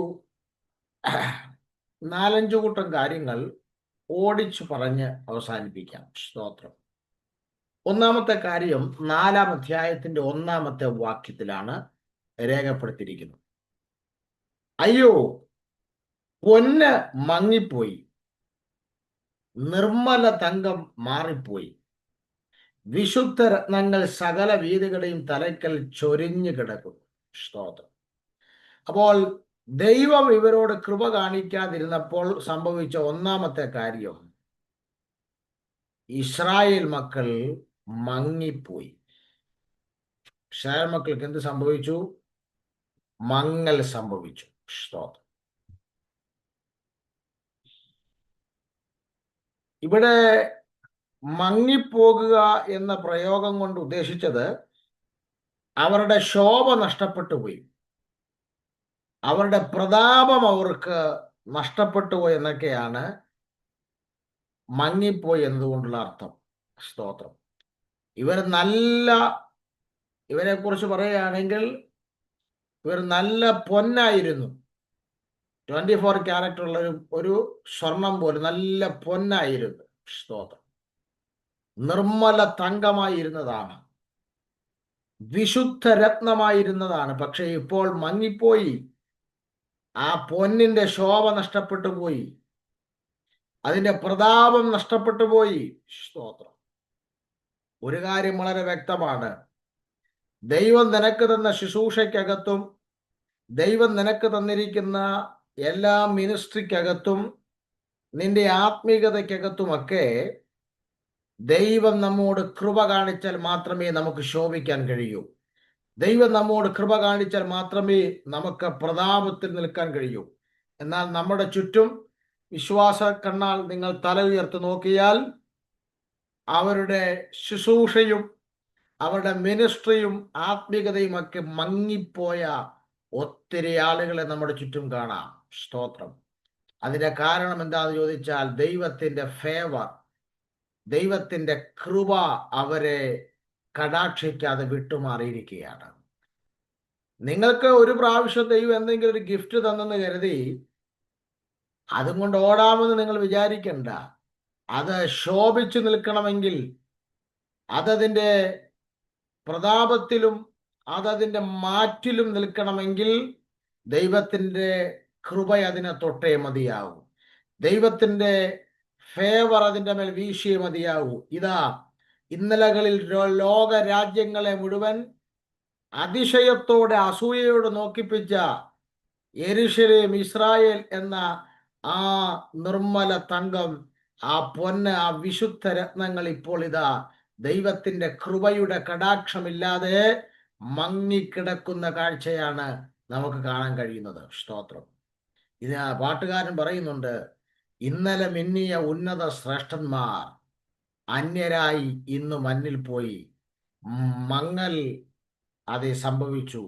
4-5 കൂട്ടം കാര്യങ്ങൾ ഓടിച്ചു പറഞ്ഞ് അവസാനിപ്പിക്കാം. സ്തോത്രം. ഒന്നാമത്തെ കാര്യം 4-ാം അധ്യായത്തിന്റെ 1-ാമത്തെ വാക്യത്തിലാണ് രേഖപ്പെടുത്തിയിരിക്കുന്നത്. അയ്യോ, പൊന്ന് മങ്ങിപ്പോയി, നിർമ്മല തങ്കം മാറിപ്പോയി, വിശുദ്ധ രത്നങ്ങൾ സകല വീഥികളുടെയും തലയ്ക്കൽ ചൊരിഞ്ഞു കിടക്കുന്നു. സ്തോത്രം. അപ്പോൾ ദൈവം ഇവരോട് കൃപ കാണിക്കാതിരുന്നപ്പോൾ സംഭവിച്ച ഒന്നാമത്തെ കാര്യം, ഇസ്രായേൽ മക്കൾ മങ്ങിപ്പോയി. ഇസ്രായേൽ മക്കൾക്ക് എന്ത് സംഭവിച്ചു? മങ്ങൽ സംഭവിച്ചു. സ്തോത്രം. ഇവിടെ മങ്ങിപ്പോകുക എന്ന പ്രയോഗം കൊണ്ട് ഉദ്ദേശിച്ചത് അവരുടെ ശോഭ നഷ്ടപ്പെട്ടു പോയി, അവരുടെ പ്രതാപം അവർക്ക് നഷ്ടപ്പെട്ടു പോയി എന്നൊക്കെയാണ് മങ്ങിപ്പോയി എന്നതുകൊണ്ടുള്ള അർത്ഥം. സ്തോത്രം. ഇവരെ കുറിച്ച് പറയുകയാണെങ്കിൽ ഇവർ നല്ല പൊന്നായിരുന്നു. 24 ക്യാരറ്റ് ഉള്ള ഒരു സ്വർണം പോലെ നല്ല പൊന്നായിരുന്നു. സ്തോത്രം. നിർമ്മല തങ്കമായിരുന്നതാണ്, വിശുദ്ധ രത്നമായിരുന്നതാണ്. പക്ഷെ ഇപ്പോൾ മങ്ങിപ്പോയി. ആ പൊന്നിന്റെ ശോഭ നഷ്ടപ്പെട്ടു പോയി, അതിന്റെ പ്രതാപം നഷ്ടപ്പെട്ടു പോയി. സ്തോത്രം. ഒരു കാര്യം വളരെ വ്യക്തമാണ്. ദൈവം നിനക്ക് തന്ന ശുശ്രൂഷയ്ക്കകത്തും ദൈവം നിനക്ക് തന്നിരിക്കുന്ന എല്ലാ മിനിസ്ട്രിക്കകത്തും നിന്റെ ആത്മീയതയ്ക്കകത്തുമൊക്കെ ദൈവം നമ്മോട് കൃപ കാണിച്ചാൽ മാത്രമേ നമുക്ക് ശോഭിക്കാൻ കഴിയൂ. ദൈവം നമ്മോട് കൃപ കാണിച്ചാൽ മാത്രമേ നമുക്ക് പ്രതാപത്തിൽ നിൽക്കാൻ കഴിയൂ. എന്നാൽ നമ്മുടെ ചുറ്റും വിശ്വാസ കണ്ണാൽ നിങ്ങൾ തല ഉയർത്തി നോക്കിയാൽ അവരുടെ ശുശ്രൂഷയും അവരുടെ മിനിസ്ട്രിയും ആത്മീയതയും ഒക്കെ മങ്ങിപ്പോയ ഒത്തിരി ആളുകളെ നമ്മുടെ ചുറ്റും കാണാം. സ്തോത്രം. അതിന്റെ കാരണം എന്താണെന്ന് ചോദിച്ചാൽ ദൈവത്തിന്റെ ഫേവർ, ദൈവത്തിന്റെ കൃപ അവരെ കടാക്ഷിക്കാതെ വിട്ടുമാറിയിരിക്കുകയാണ്. നിങ്ങൾക്ക് ഒരു പ്രാവശ്യം ദൈവം എന്തെങ്കിലും ഒരു ഗിഫ്റ്റ് തന്നെന്ന് കരുതി അതും കൊണ്ട് ഓടാമെന്ന് നിങ്ങൾ വിചാരിക്കണ്ട. അത് ശോഭിച്ചു നിൽക്കണമെങ്കിൽ, അതതിൻ്റെ പ്രതാപത്തിലും അതതിൻ്റെ മാറ്റിലും നിൽക്കണമെങ്കിൽ ദൈവത്തിൻ്റെ കൃപ അതിനെ തൊട്ടേ മതിയാവും. ദൈവത്തിൻ്റെ ഫേവർ അതിൻ്റെ മേൽ വീശിയേ മതിയാവൂ. ഇതാ, ഇന്നലകളിൽ ലോക രാജ്യങ്ങളെ മുഴുവൻ അതിശയത്തോടെ അസൂയയോടെ നോക്കിപ്പിച്ച യെരൂശലേം, ഇസ്രായേൽ എന്ന ആ നിർമ്മല തങ്കം, ആ പൊന്ന്, ആ വിശുദ്ധ രത്നങ്ങൾ ഇപ്പോൾ ഇതാ ദൈവത്തിന്റെ കൃപയുടെ കടാക്ഷമില്ലാതെ മങ്ങിക്കിടക്കുന്ന കാഴ്ചയാണ് നമുക്ക് കാണാൻ കഴിയുന്നത്. സ്തോത്രം. ഇത് പാട്ടുകാരൻ പറയുന്നുണ്ട്, ഇന്നലെ മിന്നിയ ഉന്നത ശ്രേഷ്ഠന്മാർ അന്യരായി ഇന്ന് മഞ്ഞിൽ പോയി. മങ്ങൽ അത് സംഭവിച്ചു.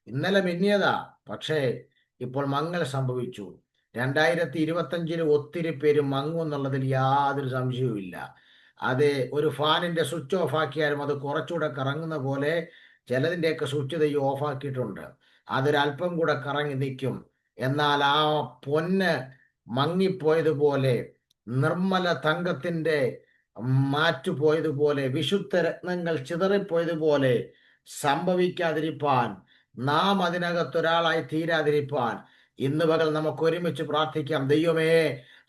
ഇന്നലെ മിന്നിയതാ, പക്ഷേ ഇപ്പോൾ മങ്ങൽ സംഭവിച്ചു. 2025 ഒത്തിരി പേര് മങ്ങും എന്നുള്ളതിൽ യാതൊരു സംശയവും ഇല്ല. അത് ഒരു ഫാനിന്റെ സ്വിച്ച് ഓഫ് ആക്കിയാലും അത് കുറച്ചുകൂടെ കറങ്ങുന്ന പോലെ ചിലതിൻ്റെയൊക്കെ സ്വിച്ച് തയ്യോ ഓഫ് ആക്കിയിട്ടുണ്ട്. അതൊരല്പം കൂടെ കറങ്ങി നിൽക്കും. എന്നാൽ ആ പൊന്ന് മങ്ങിപ്പോയതുപോലെ, നിർമ്മല തങ്കത്തിന്റെ മാറ്റുപോയതുപോലെ, വിശുദ്ധ രത്നങ്ങൾ ചിതറിപ്പോയതുപോലെ സംഭവിക്കാതിരിപ്പാൻ, നാം അതിനകത്തൊരാളായി തീരാതിരിപ്പാൻ ഇന്ന് പകൽ നമുക്ക് ഒരുമിച്ച് പ്രാർത്ഥിക്കാം. ദൈവമേ,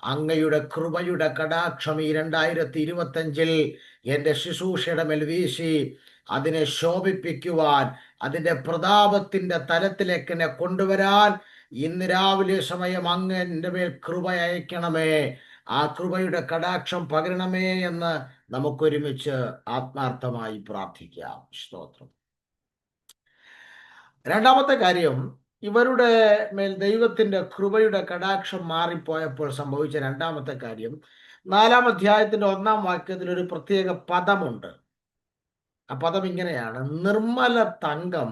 അങ്ങയുടെ കൃപയുടെ കടാക്ഷം ഈ 2025 എൻ്റെ ശുശ്രൂഷയുടെ മേൽ വീശി അതിനെ ശോഭിപ്പിക്കുവാൻ, അതിൻ്റെ പ്രതാപത്തിന്റെ തലത്തിലേക്ക് എന്നെ കൊണ്ടുവരാൻ ഇന്ന് രാവിലെ സമയം അങ്ങ് എൻ്റെ മേൽ കൃപ അയക്കണമേ, ആ കൃപയുടെ കടാക്ഷം പകരണമേ എന്ന് നമുക്കൊരുമിച്ച് ആത്മാർത്ഥമായി പ്രാർത്ഥിക്കാം. സ്തോത്രം. രണ്ടാമത്തെ കാര്യം, ഇവരുടെ മേൽ ദൈവത്തിന്റെ കൃപയുടെ കടാക്ഷം മാറിപ്പോയപ്പോൾ സംഭവിച്ച രണ്ടാമത്തെ കാര്യം, 4-ാം അധ്യായത്തിന്റെ 1-ാം വാക്യത്തിൽ ഒരു പ്രത്യേക പദമുണ്ട്. ആ പദം ഇങ്ങനെയാണ്: നിർമ്മല തങ്കം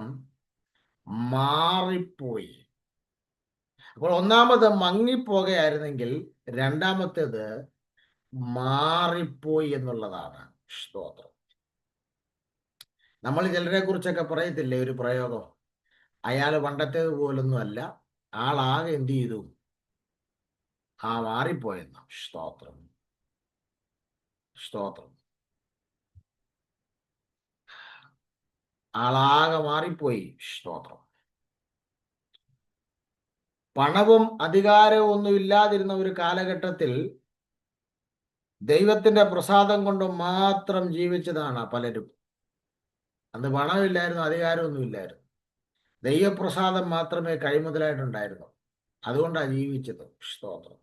മാറിപ്പോയി. അപ്പോൾ ഒന്നാമത് മങ്ങിപ്പോകുകയായിരുന്നെങ്കിൽ രണ്ടാമത്തേത് മാറിപ്പോയി എന്നുള്ളതാണ്. സ്തോത്രം. നമ്മൾ ചിലരെ കുറിച്ചൊക്കെ പറയത്തില്ലേ ഒരു പ്രയോഗം, അയാൾ പണ്ടത്തേത് പോലൊന്നും അല്ല, ആളാകെ എന്ത് ചെയ്തു, മാറിപ്പോയെന്ന. സ്തോത്രം. സ്തോത്രം. ആളാകെ മാറിപ്പോയി. സ്തോത്രം. പണവും അധികാരവും ഒന്നും ഇല്ലാതിരുന്ന ഒരു കാലഘട്ടത്തിൽ ദൈവത്തിന്റെ പ്രസാദം കൊണ്ട് മാത്രം ജീവിച്ചതാണ് പലരും. അന്ന് പണമില്ലായിരുന്നു, അധികാരമൊന്നും ഇല്ലായിരുന്നു, ദൈവപ്രസാദം മാത്രമേ കൈമുതലായിട്ടുണ്ടായിരുന്നു. അതുകൊണ്ടാണ് ജീവിച്ചത്. സ്തോത്രം.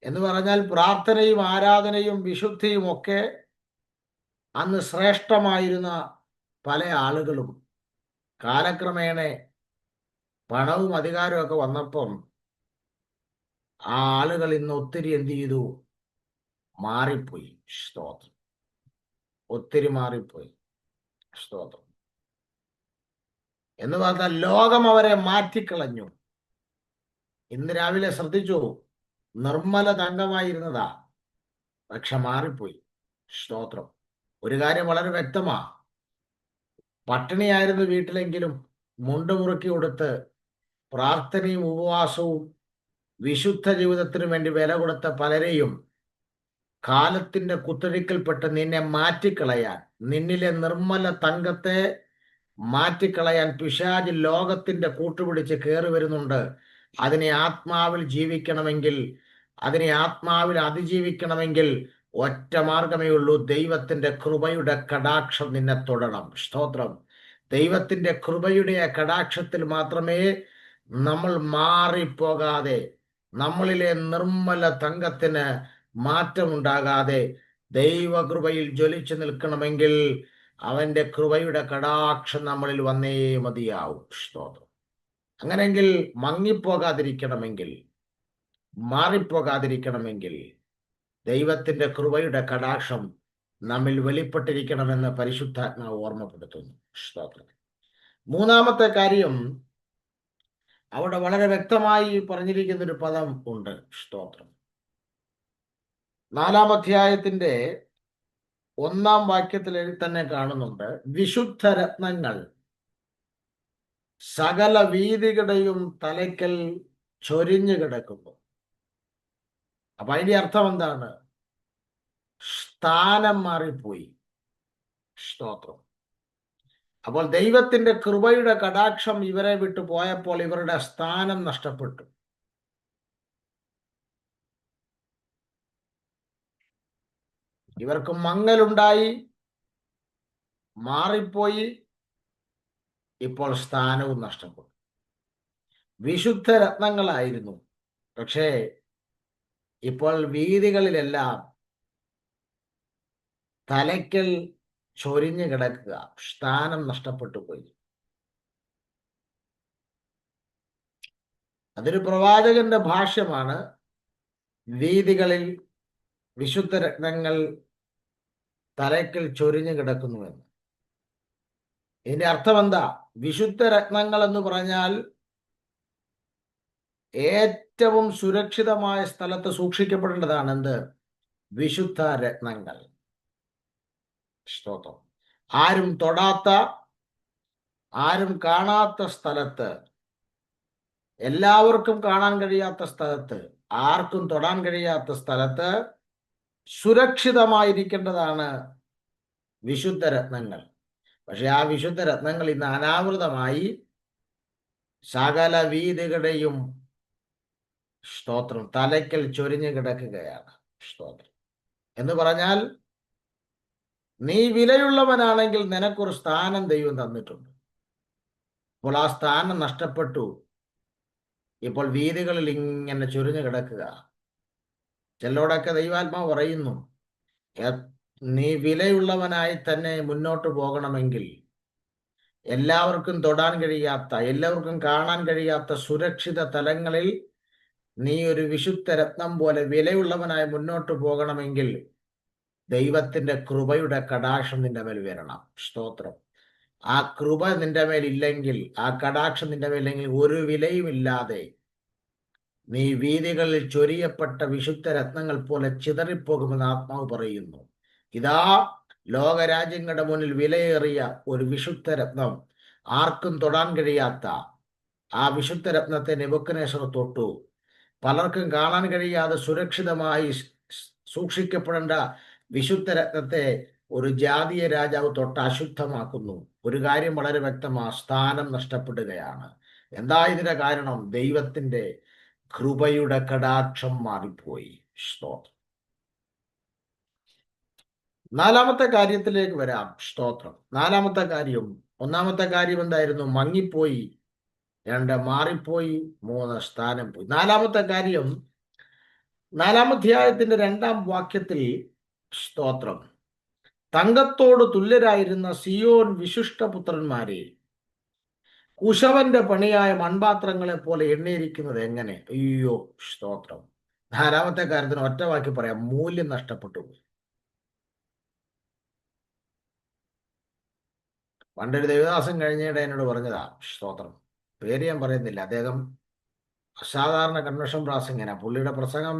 എന്ന് പറഞ്ഞാൽ പ്രാർത്ഥനയും ആരാധനയും വിശുദ്ധിയും ഒക്കെ അന്ന് ശ്രേഷ്ഠമായിരുന്ന പല ആളുകളും കാലക്രമേണ പണവും അധികാരവും ഒക്കെ വന്നപ്പം ആ ആളുകൾ ഇന്ന് ഒത്തിരി എന്ത് ചെയ്തു, മാറിപ്പോയി. സ്തോത്രം. ഒത്തിരി മാറിപ്പോയി. സ്തോത്രം. എന്ന് പറഞ്ഞാൽ ലോകം അവരെ മാറ്റിക്കളഞ്ഞു. ഇന്ന് രാവിലെ ശ്രദ്ധിച്ചു, നിർമ്മല തങ്കമായിരുന്നതാ, പക്ഷെ മാറിപ്പോയി. സ്തോത്രം. ഒരു കാര്യം വളരെ വ്യക്തമാ, പട്ടിണിയായിരുന്നു വീട്ടിലെങ്കിലും മുണ്ട് മുറുക്കി കൊടുത്ത് പ്രാർത്ഥനയും ഉപവാസവും വിശുദ്ധ ജീവിതത്തിനു വേണ്ടി വില കൊടുത്ത പലരെയും കാലത്തിന്റെ കുത്തൊഴുക്കിൽപ്പെട്ട് നിന്നെ മാറ്റിക്കളയാൻ, നിന്നിലെ നിർമ്മല തങ്കത്തെ മാറ്റിക്കളയാൻ പിശാച് ലോകത്തിന്റെ കൂട്ടുപിടിച്ച് കയറി വരുന്നുണ്ട്. അതിനെ ആത്മാവിൽ ജീവിക്കണമെങ്കിൽ, അതിനെ ആത്മാവിൽ അതിജീവിക്കണമെങ്കിൽ ഒറ്റ മാർഗമേ ഉള്ളൂ, ദൈവത്തിന്റെ കൃപയുടെ കടാക്ഷം നിന്നെ തൊടണം. സ്തോത്രം. ദൈവത്തിന്റെ കൃപയുടെ കടാക്ഷത്തിൽ മാത്രമേ നമ്മൾ മാറിപ്പോകാതെ, നമ്മളിലെ നിർമ്മല തങ്കത്തിന് മാറ്റമുണ്ടാകാതെ ദൈവകൃപയിൽ ജ്വലിച്ചു നിൽക്കണമെങ്കിൽ അവന്റെ കൃപയുടെ കടാക്ഷം നമ്മളിൽ വന്നേ മതിയാവും. സ്തോത്രം. അങ്ങനെങ്കിൽ മങ്ങിപ്പോകാതിരിക്കണമെങ്കിൽ, മാറിപ്പോകാതിരിക്കണമെങ്കിൽ ദൈവത്തിന്റെ കൃപയുടെ കടാക്ഷം നമ്മിൽ വെളിപ്പെട്ടിരിക്കണമെന്ന് പരിശുദ്ധാത്മാവ് ഓർമ്മപ്പെടുത്തുന്നു. സ്തോത്രം. മൂന്നാമത്തെ കാര്യം, അവിടെ വളരെ വ്യക്തമായി പറഞ്ഞിരിക്കുന്ന ഒരു പദം ഉണ്ട്. സ്തോത്രം. 4-ാം അധ്യായത്തിന്റെ 1-ാം വാക്യത്തിൽ തന്നെ കാണുന്നുണ്ട്, വിശുദ്ധ രത്നങ്ങൾ സകല വീഥികളുടെയും തലയ്ക്കൽ ചൊരിഞ്ഞു കിടക്കുന്നു. അപ്പൊ അതിന്റെ അർത്ഥം എന്താണ്? സ്ഥാനം മാറിപ്പോയി. സ്തോത്രം. അപ്പോൾ ദൈവത്തിന്റെ കൃപയുടെ കടാക്ഷം ഇവരെ വിട്ടു പോയപ്പോൾ ഇവരുടെ സ്ഥാനം നഷ്ടപ്പെട്ടു. ഇവർക്ക് മങ്ങലുണ്ടായി, മാറിപ്പോയി, ഇപ്പോൾ സ്ഥാനവും നഷ്ടപ്പെട്ടു. വിശുദ്ധ രത്നങ്ങളായിരുന്നു. പക്ഷേ ഇപ്പോൾ വീതികളിലെല്ലാം തലയ്ക്കൽ ചൊരിഞ്ഞു കിടക്കുക, സ്ഥാനം നഷ്ടപ്പെട്ടു പോയി. അതൊരു പ്രവാചകന്റെ ഭാഷ്യമാണ്. വീതികളിൽ വിശുദ്ധ രത്നങ്ങൾ തലയ്ക്കൽ ചൊരിഞ്ഞു കിടക്കുന്നുവെന്ന്. ഇതിന്റെ അർത്ഥം എന്താ? വിശുദ്ധ രത്നങ്ങൾ എന്ന് പറഞ്ഞാൽ ഏറ്റവും സുരക്ഷിതമായ സ്ഥലത്ത് സൂക്ഷിക്കപ്പെടേണ്ടതാണ്. എന്ത്? വിശുദ്ധ രത്നങ്ങൾ. സ്തോത്രം. ആരും തൊടാത്ത, ആരും കാണാത്ത സ്ഥലത്ത്, എല്ലാവർക്കും കാണാൻ കഴിയാത്ത സ്ഥലത്ത്, ആർക്കും തൊടാൻ കഴിയാത്ത സ്ഥലത്ത് സുരക്ഷിതമായിരിക്കേണ്ടതാണ് വിശുദ്ധ രത്നങ്ങൾ. പക്ഷെ ആ വിശുദ്ധ രത്നങ്ങൾ ഇന്ന് അനാവൃതമായി സകല വീതികളുടെയും സ്തോത്രം തലയ്ക്കൽ ചൊരിഞ്ഞു കിടക്കുകയാണ്. സ്തോത്രം എന്ന് പറഞ്ഞാൽ, നീ വിലയുള്ളവനാണെങ്കിൽ നിനക്കൊരു സ്ഥാനം ദൈവം തന്നിട്ടുണ്ട്. അപ്പോൾ ആ സ്ഥാനം നഷ്ടപ്പെട്ടു. ഇപ്പോൾ വീതികളിൽ ഇങ്ങനെ ചൊരിഞ്ഞു കിടക്കുക. ചിലരോടൊക്കെ ദൈവാത്മാവ് പറയുന്നു, നീ വിലയുള്ളവനായി തന്നെ മുന്നോട്ട് പോകണമെങ്കിൽ എല്ലാവർക്കും തൊടാൻ കഴിയാത്ത, എല്ലാവർക്കും കാണാൻ കഴിയാത്ത സുരക്ഷിത തലങ്ങളിൽ നീ ഒരു വിശുദ്ധ രത്നം പോലെ വിലയുള്ളവനായി മുന്നോട്ട് പോകണമെങ്കിൽ ദൈവത്തിന്റെ കൃപയുടെ കടാക്ഷം നിന്റെ മേൽ വരണം. സ്തോത്രം. ആ കൃപ നിന്റെ മേൽ ഇല്ലെങ്കിൽ, ആ കടാക്ഷം നിന്റെ മേലില്ലെങ്കിൽ ഒരു വിലയും ഇല്ലാതെ നീ വീതികളിൽ ചൊരിയപ്പെട്ട വിശുദ്ധ രത്നങ്ങൾ പോലെ ചിതറിപ്പോകുമെന്ന് ആത്മാവ് പറയുന്നു. ഇതാ, ലോകരാജ്യങ്ങളുടെ മുന്നിൽ വിലയേറിയ ഒരു വിശുദ്ധ രത്നം, ആർക്കും തൊടാൻ കഴിയാത്ത ആ വിശുദ്ധ രത്നത്തെ നെബൂഖദ്നേസർ തൊട്ടു. പലർക്കും കാണാൻ കഴിയാതെ സുരക്ഷിതമായി സൂക്ഷിക്കപ്പെടേണ്ട വിശുദ്ധ രത്നത്തെ ഒരു ജാതീയ രാജാവ് തൊട്ട് അശുദ്ധമാക്കുന്നു. ഒരു കാര്യം വളരെ വ്യക്തമാണ്, സ്ഥാനം നഷ്ടപ്പെടുകയാണ്. എന്താ ഇതിന്റെ കാരണം? ദൈവത്തിന്റെ കൃപയുടെ കടാക്ഷം മാറിപ്പോയി. സ്തോത്രം. നാലാമത്തെ കാര്യത്തിലേക്ക് വരാം. സ്തോത്രം. നാലാമത്തെ കാര്യം, ഒന്നാമത്തെ കാര്യം എന്തായിരുന്നു? മങ്ങിപ്പോയി. 2, മാറിപ്പോയി. 3, സ്ഥാനം പോയി. നാലാമത്തെ കാര്യം, 4-ാം അധ്യായത്തിന്റെ 2-ാം വാക്യത്തിൽ, സ്തോത്രം, തങ്കത്തോട് തുല്യരായിരുന്ന സിയോൻ വിശിഷ്ടപുത്രന്മാരെ കുശവന്റെ പണിയായ മൺപാത്രങ്ങളെ പോലെ എണ്ണിയിരിക്കുന്നത് എങ്ങനെ? അയ്യോ, സ്തോത്രം. 4-ാമത്തെ കാര്യത്തിന് ഒറ്റ വാക്കി പറയാം, മൂല്യം നഷ്ടപ്പെട്ടു പോയി. പണ്ടൊരു ദേവദാസൻ കഴിഞ്ഞിടെ എന്നോട് പറഞ്ഞതാ, സ്തോത്രം, പേര് ഞാൻ പറയുന്നില്ല. അദ്ദേഹം അസാധാരണ കൺവെൻഷൻ പ്രാസംഗികനാ. പുള്ളിയുടെ പ്രസംഗം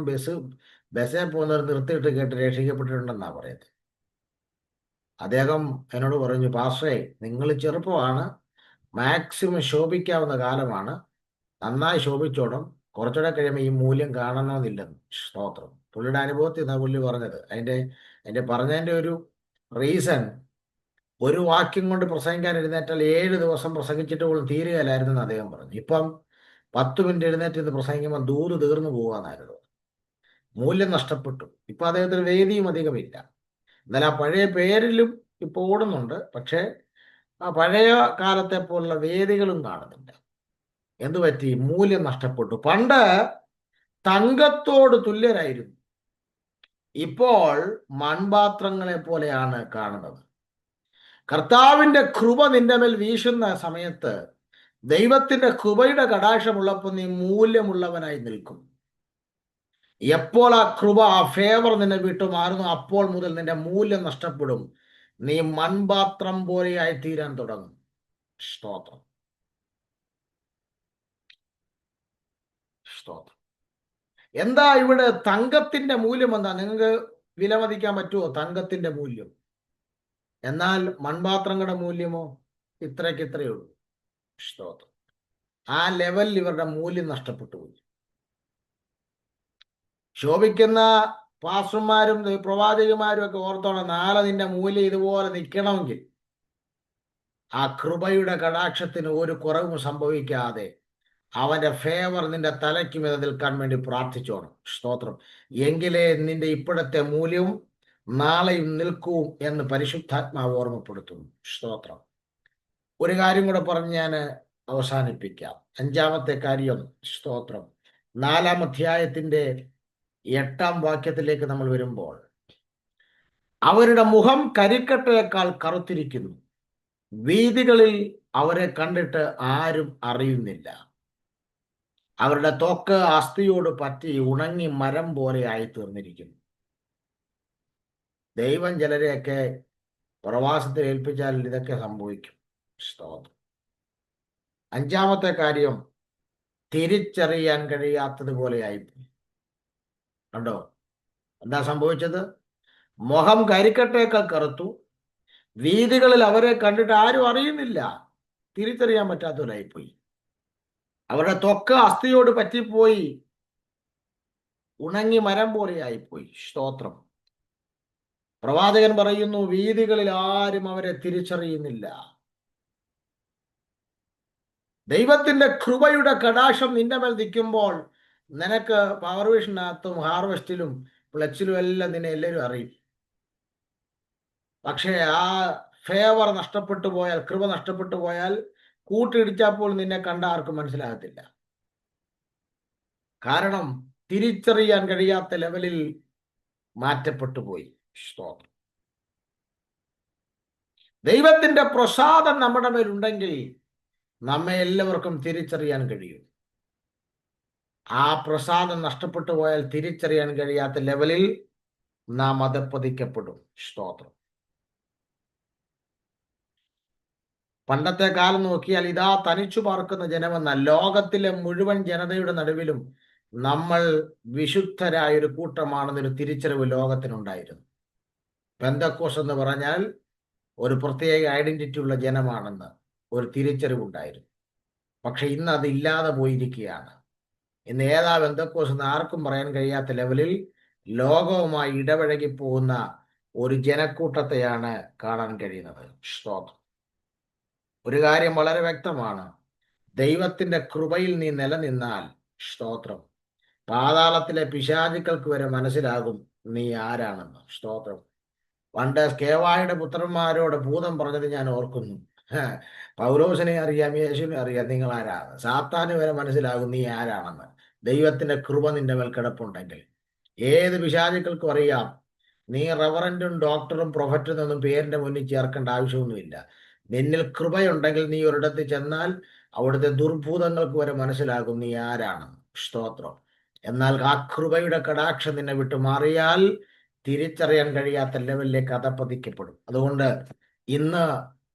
ബസ്സിൽ പോകുന്നവർ നിർത്തിയിട്ട് കേട്ട് രക്ഷിക്കപ്പെട്ടിട്ടുണ്ടെന്നാ പറയുന്നത്. അദ്ദേഹം എന്നോട് പറഞ്ഞു, പാസ്റ്ററേ, നിങ്ങൾ ചെറുപ്പമാണ്, മാക്സിമം ശോഭിക്കാവുന്ന കാലമാണ്, നന്നായി ശോഭിച്ചോണം, കുറച്ചുകൂടെ കഴിയുമ്പോൾ ഈ മൂല്യം കാണണമെന്നില്ലെന്ന്. സ്തോത്രം. പുള്ളിയുടെ അനുഭവത്തിൽ നിന്നാണ് പുള്ളി പറഞ്ഞത്. അതിന്റെ പറഞ്ഞതിന്റെ ഒരു റീസൺ, ഒരു വാക്യം കൊണ്ട് പ്രസംഗിക്കാൻ എഴുന്നേറ്റാൽ 7 ദിവസം പ്രസംഗിച്ചിട്ട് പോലും തീരുകയില്ലായിരുന്നു അദ്ദേഹം പറഞ്ഞു. ഇപ്പം 10 മിനിറ്റ് എഴുന്നേറ്റ് ഇത് പ്രസംഗിക്കുമ്പോൾ ദൂരെ തീർന്നു പോകാന്നായിരുന്നു. മൂല്യം നഷ്ടപ്പെട്ടു. ഇപ്പൊ അദ്ദേഹത്തിന് വേദിയും അധികമില്ല. എന്നാൽ ആ പഴയ പേരിലും ഇപ്പൊ ഓടുന്നുണ്ട്. പക്ഷെ ആ പഴയ കാലത്തെ പോലുള്ള വേദികളും കാണുന്നില്ല. എന്തുപറ്റി? മൂല്യം നഷ്ടപ്പെട്ടു. പണ്ട് തങ്കത്തോട് തുല്യരായിരുന്നു, ഇപ്പോൾ മൺപാത്രങ്ങളെ പോലെയാണ് കാണുന്നത്. കർത്താവിന്റെ കൃപ നിന്റെ മേൽ വീശുന്ന സമയത്ത്, ദൈവത്തിന്റെ കൃപയുടെ കടാക്ഷമുള്ളപ്പോൾ നീ മൂല്യമുള്ളവനായി നിൽക്കും. എപ്പോൾ ആ കൃപ, ആ ഫേവർ നിന്നെ വിട്ടു മാറുന്നു, അപ്പോൾ മുതൽ നിന്റെ മൂല്യം നഷ്ടപ്പെടും. നീ മൺപാത്രം പോലെയായി തീരാൻ തുടങ്ങും. സ്തോത്രം. സ്തോത്രം. എന്താ ഇവിടെ തങ്കത്തിന്റെ മൂല്യം? എന്താ നിങ്ങൾക്ക് വിലമതിക്കാൻ പറ്റുമോ തങ്കത്തിന്റെ മൂല്യം? എന്നാൽ മൺപാത്രങ്ങളുടെ മൂല്യമോ ഇത്രയേ ഉള്ളൂ. സ്തോത്രം. ആ ലെവലിൽ ഇവരുടെ മൂല്യം നഷ്ടപ്പെട്ടു പോയി. ശോഭിക്കുന്ന പാസ്റ്റർമാരും പ്രവാചകന്മാരും ഒക്കെ ഓർത്തോണം, നാളെ നിന്റെ മൂല്യം ഇതുപോലെ നിൽക്കണമെങ്കിൽ ആ കൃപയുടെ കടാക്ഷത്തിന് ഒരു കുറവും സംഭവിക്കാതെ അവന്റെ ഫേവർ നിന്റെ തലയ്ക്ക് മീതെ നിൽക്കാൻ വേണ്ടി പ്രാർത്ഥിച്ചോണം. സ്തോത്രം. എങ്കിലേ നിന്റെ ഇപ്പോഴത്തെ മൂല്യവും നാളെയും നിൽക്കൂ എന്ന് പരിശുദ്ധാത്മാവ് ഓർമ്മപ്പെടുത്തുന്നു. സ്തോത്രം. ഒരു കാര്യം കൂടെ പറഞ്ഞ് ഞാൻ അവസാനിപ്പിക്കാം. 5-ാമത്തെ കാര്യം, സ്തോത്രം, 4-ാം അധ്യായത്തിന്റെ 8-ാം വാക്യത്തിലേക്ക് നമ്മൾ വരുമ്പോൾ, അവരുടെ മുഖം കരിക്കട്ടയേക്കാൾ കറുത്തിരിക്കുന്നു, വീഥികളിൽ അവരെ കണ്ടിട്ട് ആരും അറിയുന്നില്ല. അവരുടെ ത്വക്ക് അസ്ഥിയോട് പറ്റി ഉണങ്ങി മരം പോലെ ആയി തീർന്നിരിക്കുന്നു. ദൈവം ചിലരെയൊക്കെ പ്രവാസത്തിൽ ഏൽപ്പിച്ചാൽ ഇതൊക്കെ സംഭവിക്കും. സ്തോത്രം. 5-ാമത്തെ കാര്യം, തിരിച്ചറിയാൻ കഴിയാത്തതുപോലെ ആയിപ്പോയി. കണ്ടോ എന്താ സംഭവിച്ചത്? മുഖം കരിക്കട്ടയേക്കാൾ കറുത്തു, വീഥികളിൽ അവരെ കണ്ടിട്ട് ആരും അറിയുന്നില്ല, തിരിച്ചറിയാൻ പറ്റാത്തവരായിപ്പോയി. അവരുടെ ത്വക്ക് അസ്ഥിയോട് പറ്റിപ്പോയി, ഉണങ്ങി മരം പോലെ ആയിപ്പോയി. സ്തോത്രം. പ്രവാചകൻ പറയുന്നു, വീഥികളിൽ ആരും അവരെ തിരിച്ചറിയുന്നില്ല. ദൈവത്തിന്റെ കൃപയുടെ കടാക്ഷം നിന്റെ മേൽ നിൽക്കുമ്പോൾ നിനക്ക് പവർ വിഷനകത്തും ഹാർവെസ്റ്റിലും ഫ്ലെക്സിലും എല്ലാം നിന്നെ എല്ലാവരും അറിയും. പക്ഷേ ആ ഫേവർ നഷ്ടപ്പെട്ടു പോയാൽ, കൃപ നഷ്ടപ്പെട്ടു പോയാൽ, കൂട്ടിയിടിച്ചപ്പോൾ നിന്നെ കണ്ട ആർക്കും മനസ്സിലാകത്തില്ല. കാരണം തിരിച്ചറിയാൻ കഴിയാത്ത ലെവലിൽ മാറ്റപ്പെട്ടു പോയി. സ്തോത്രം. ദൈവത്തിന്റെ പ്രസാദം നമ്മുടെ മേലുണ്ടെങ്കിൽ നമ്മെ എല്ലാവർക്കും തിരിച്ചറിയാൻ കഴിയും. ആ പ്രസാദം നഷ്ടപ്പെട്ടു പോയാൽ തിരിച്ചറിയാൻ കഴിയാത്ത ലെവലിൽ നാം അധപ്പതിക്കപ്പെടും. സ്തോത്രം. പണ്ടത്തെ കാലം നോക്കിയാൽ ഇതാ തനിച്ചു പാർക്കുന്ന ജനമെന്ന ലോകത്തിലെ മുഴുവൻ ജനതയുടെ നടുവിലും നമ്മൾ വിശുദ്ധരായൊരു കൂട്ടമാണെന്നൊരു തിരിച്ചറിവ് ലോകത്തിനുണ്ടായിരുന്നു. പെന്തക്കോസ് എന്ന് പറഞ്ഞാൽ ഒരു പ്രത്യേക ഐഡന്റിറ്റി ഉള്ള ജനമാണെന്ന് ഒരു തിരിച്ചറിവുണ്ടായിരുന്നു. പക്ഷെ ഇന്ന് അത് ഇല്ലാതെ പോയിരിക്കുകയാണ്. ഇന്ന് ഏതാ പെന്തക്കോസ് എന്ന് ആർക്കും പറയാൻ കഴിയാത്ത ലെവലിൽ ലോകവുമായി ഇടപഴകി പോകുന്ന ഒരു ജനക്കൂട്ടത്തെയാണ് കാണാൻ കഴിയുന്നത്. സ്തോത്രം. ഒരു കാര്യം വളരെ വ്യക്തമാണ്, ദൈവത്തിന്റെ കൃപയിൽ നീ നിലനിന്നാൽ, സ്തോത്രം, പാതാളത്തിലെ പിശാചുക്കൾക്ക് വരെ മനസ്സിലാകും നീ ആരാണെന്ന്. സ്തോത്രം. പണ്ട് സ്കേവായുടെ പുത്രന്മാരോട് ഭൂതം പറഞ്ഞത് ഞാൻ ഓർക്കുന്നു. പൗലോസിനെ അറിയാം, യേശുവിനെ അറിയാം, നിങ്ങൾ ആരാണ്. സാത്താന് വരെ മനസ്സിലാകും നീ ആരാണെന്ന്. ദൈവത്തിന്റെ കൃപ നിന്റെ മേൽ കിടപ്പുണ്ടെങ്കിൽ ഏത് പിശാചുക്കൾക്കും അറിയാം നീ റവറൻറ്റും ഡോക്ടറും പ്രൊഫറ്റും എന്നൊന്നും പേരിന്റെ മുന്നിൽ ചേർക്കേണ്ട ആവശ്യമൊന്നുമില്ല. നിന്നിൽ കൃപയുണ്ടെങ്കിൽ നീ ഒരിടത്ത് ചെന്നാൽ അവിടുത്തെ ദുർഭൂതങ്ങൾക്ക് വരെ മനസ്സിലാകും നീ ആരാണെന്ന്. സ്തോത്രം. എന്നാൽ ആ കൃപയുടെ കടാക്ഷം നിന്നെ വിട്ടു മാറിയാൽ തിരിച്ചറിയാൻ കഴിയാത്ത ലെവലിലേക്ക് അധപ്പതിക്കപ്പെടും. അതുകൊണ്ട് ഇന്ന്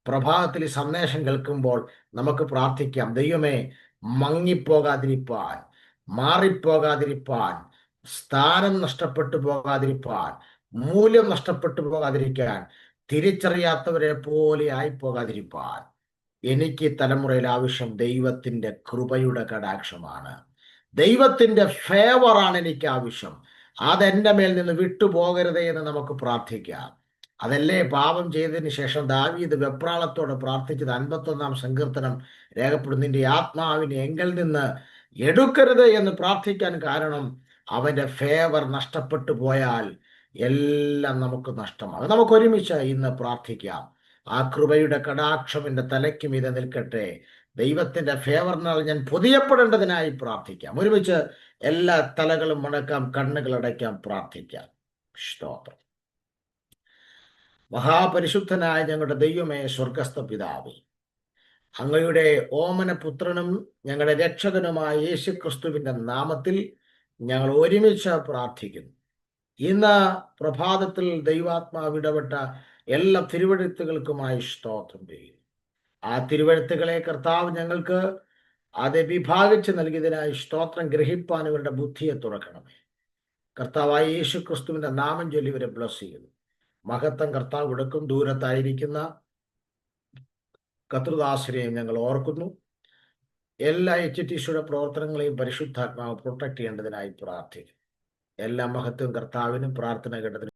പ്രഭാതത്തിൽ ഈ സന്ദേശം കേൾക്കുമ്പോൾ നമുക്ക് പ്രാർത്ഥിക്കാം, ദൈവമേ, മങ്ങിപ്പോകാതിരിപ്പാൻ, മാറിപ്പോകാതിരിപ്പാൻ, സ്ഥാനം നഷ്ടപ്പെട്ടു പോകാതിരിപ്പാൻ, മൂല്യം നഷ്ടപ്പെട്ടു പോകാതിരിക്കാൻ, തിരിച്ചറിയാത്തവരെ പോലെ ആയിപ്പോകാതിരിപ്പാൻ എനിക്ക് തലമുറയിൽ ആവശ്യം ദൈവത്തിന്റെ കൃപയുടെ കടാക്ഷമാണ്. ദൈവത്തിന്റെ ഫേവറാണ് എനിക്ക് ആവശ്യം. അതെന്റെ മേൽ നിന്ന് വിട്ടുപോകരുതേ എന്ന് നമുക്ക് പ്രാർത്ഥിക്കാം. അതല്ലേ പാപം ചെയ്തതിന് ശേഷം ദാവീദ് വെപ്രാളത്തോടെ പ്രാർത്ഥിച്ചത്. 51-ാം സങ്കീർത്തനം രേഖപ്പെടുന്നു, നിന്റെ ആത്മാവിനെ എങ്കിൽ നിന്ന് എടുക്കരുത് എന്ന് പ്രാർത്ഥിക്കാൻ കാരണം അവന്റെ ഫേവർ നഷ്ടപ്പെട്ടു പോയാൽ എല്ലാം നമുക്ക് നഷ്ടമാകും. നമുക്ക് ഒരുമിച്ച് ഇന്ന് പ്രാർത്ഥിക്കാം. ആ കൃപയുടെ കടാക്ഷം എൻ്റെ തലയ്ക്ക് മീതെ നിൽക്കട്ടെ. ദൈവത്തിന്റെ ഫേവറിനാൽ ഞാൻ പൊതിയപ്പെടേണ്ടതിനായി പ്രാർത്ഥിക്കാം. ഒരുമിച്ച് എല്ലാ തലകളും മടക്കാം, കണ്ണുകൾ അടയ്ക്കാം, പ്രാർത്ഥിക്കാം. സ്തോത്രം. മഹാപരിശുദ്ധനായ ഞങ്ങളുടെ ദൈവമേ, സ്വർഗസ്ഥ പിതാവേ, അങ്ങയുടെ ഓമനപുത്രനും ഞങ്ങളുടെ രക്ഷകനുമായ യേശുക്രിസ്തുവിന്റെ നാമത്തിൽ ഞങ്ങൾ ഒരുമിച്ച് പ്രാർത്ഥിക്കുന്നു. ഇന്ന് പ്രഭാതത്തിൽ ദൈവാത്മാവ് ഇടപെട്ട എല്ലാ തിരുവെഴുത്തുകൾക്കുമായി സ്തോത്രം ചെയ്യുന്നു. ആ തിരുവെഴുത്തുകളെ കർത്താവ് ഞങ്ങൾക്ക് അത് വിഭാഗിച്ച് നൽകിയതിനായി സ്തോത്രം. ഗ്രഹിപ്പാൻ ഇവരുടെ ബുദ്ധിയെ തുറക്കണമേ. കർത്താവായ യേശു ക്രിസ്തുവിന്റെ നാമം ചൊല്ലി ഇവരെ ബ്ലസ് ചെയ്യുന്നു. മഹത്വം കർത്താവ് കൊടുക്കും. ദൂരത്തായിരിക്കുന്ന കർത്തൃദാസരെയും ഞങ്ങൾ ഓർക്കുന്നു. എല്ലാ HTCയുടെ പ്രവർത്തനങ്ങളെയും പരിശുദ്ധാത്മാവ് പ്രൊട്ടക്ട് ചെയ്യേണ്ടതിനായി പ്രാർത്ഥിക്കുന്നു. എല്ലാ മഹത്വം കർത്താവിനും. പ്രാർത്ഥന കേട്ടതിന്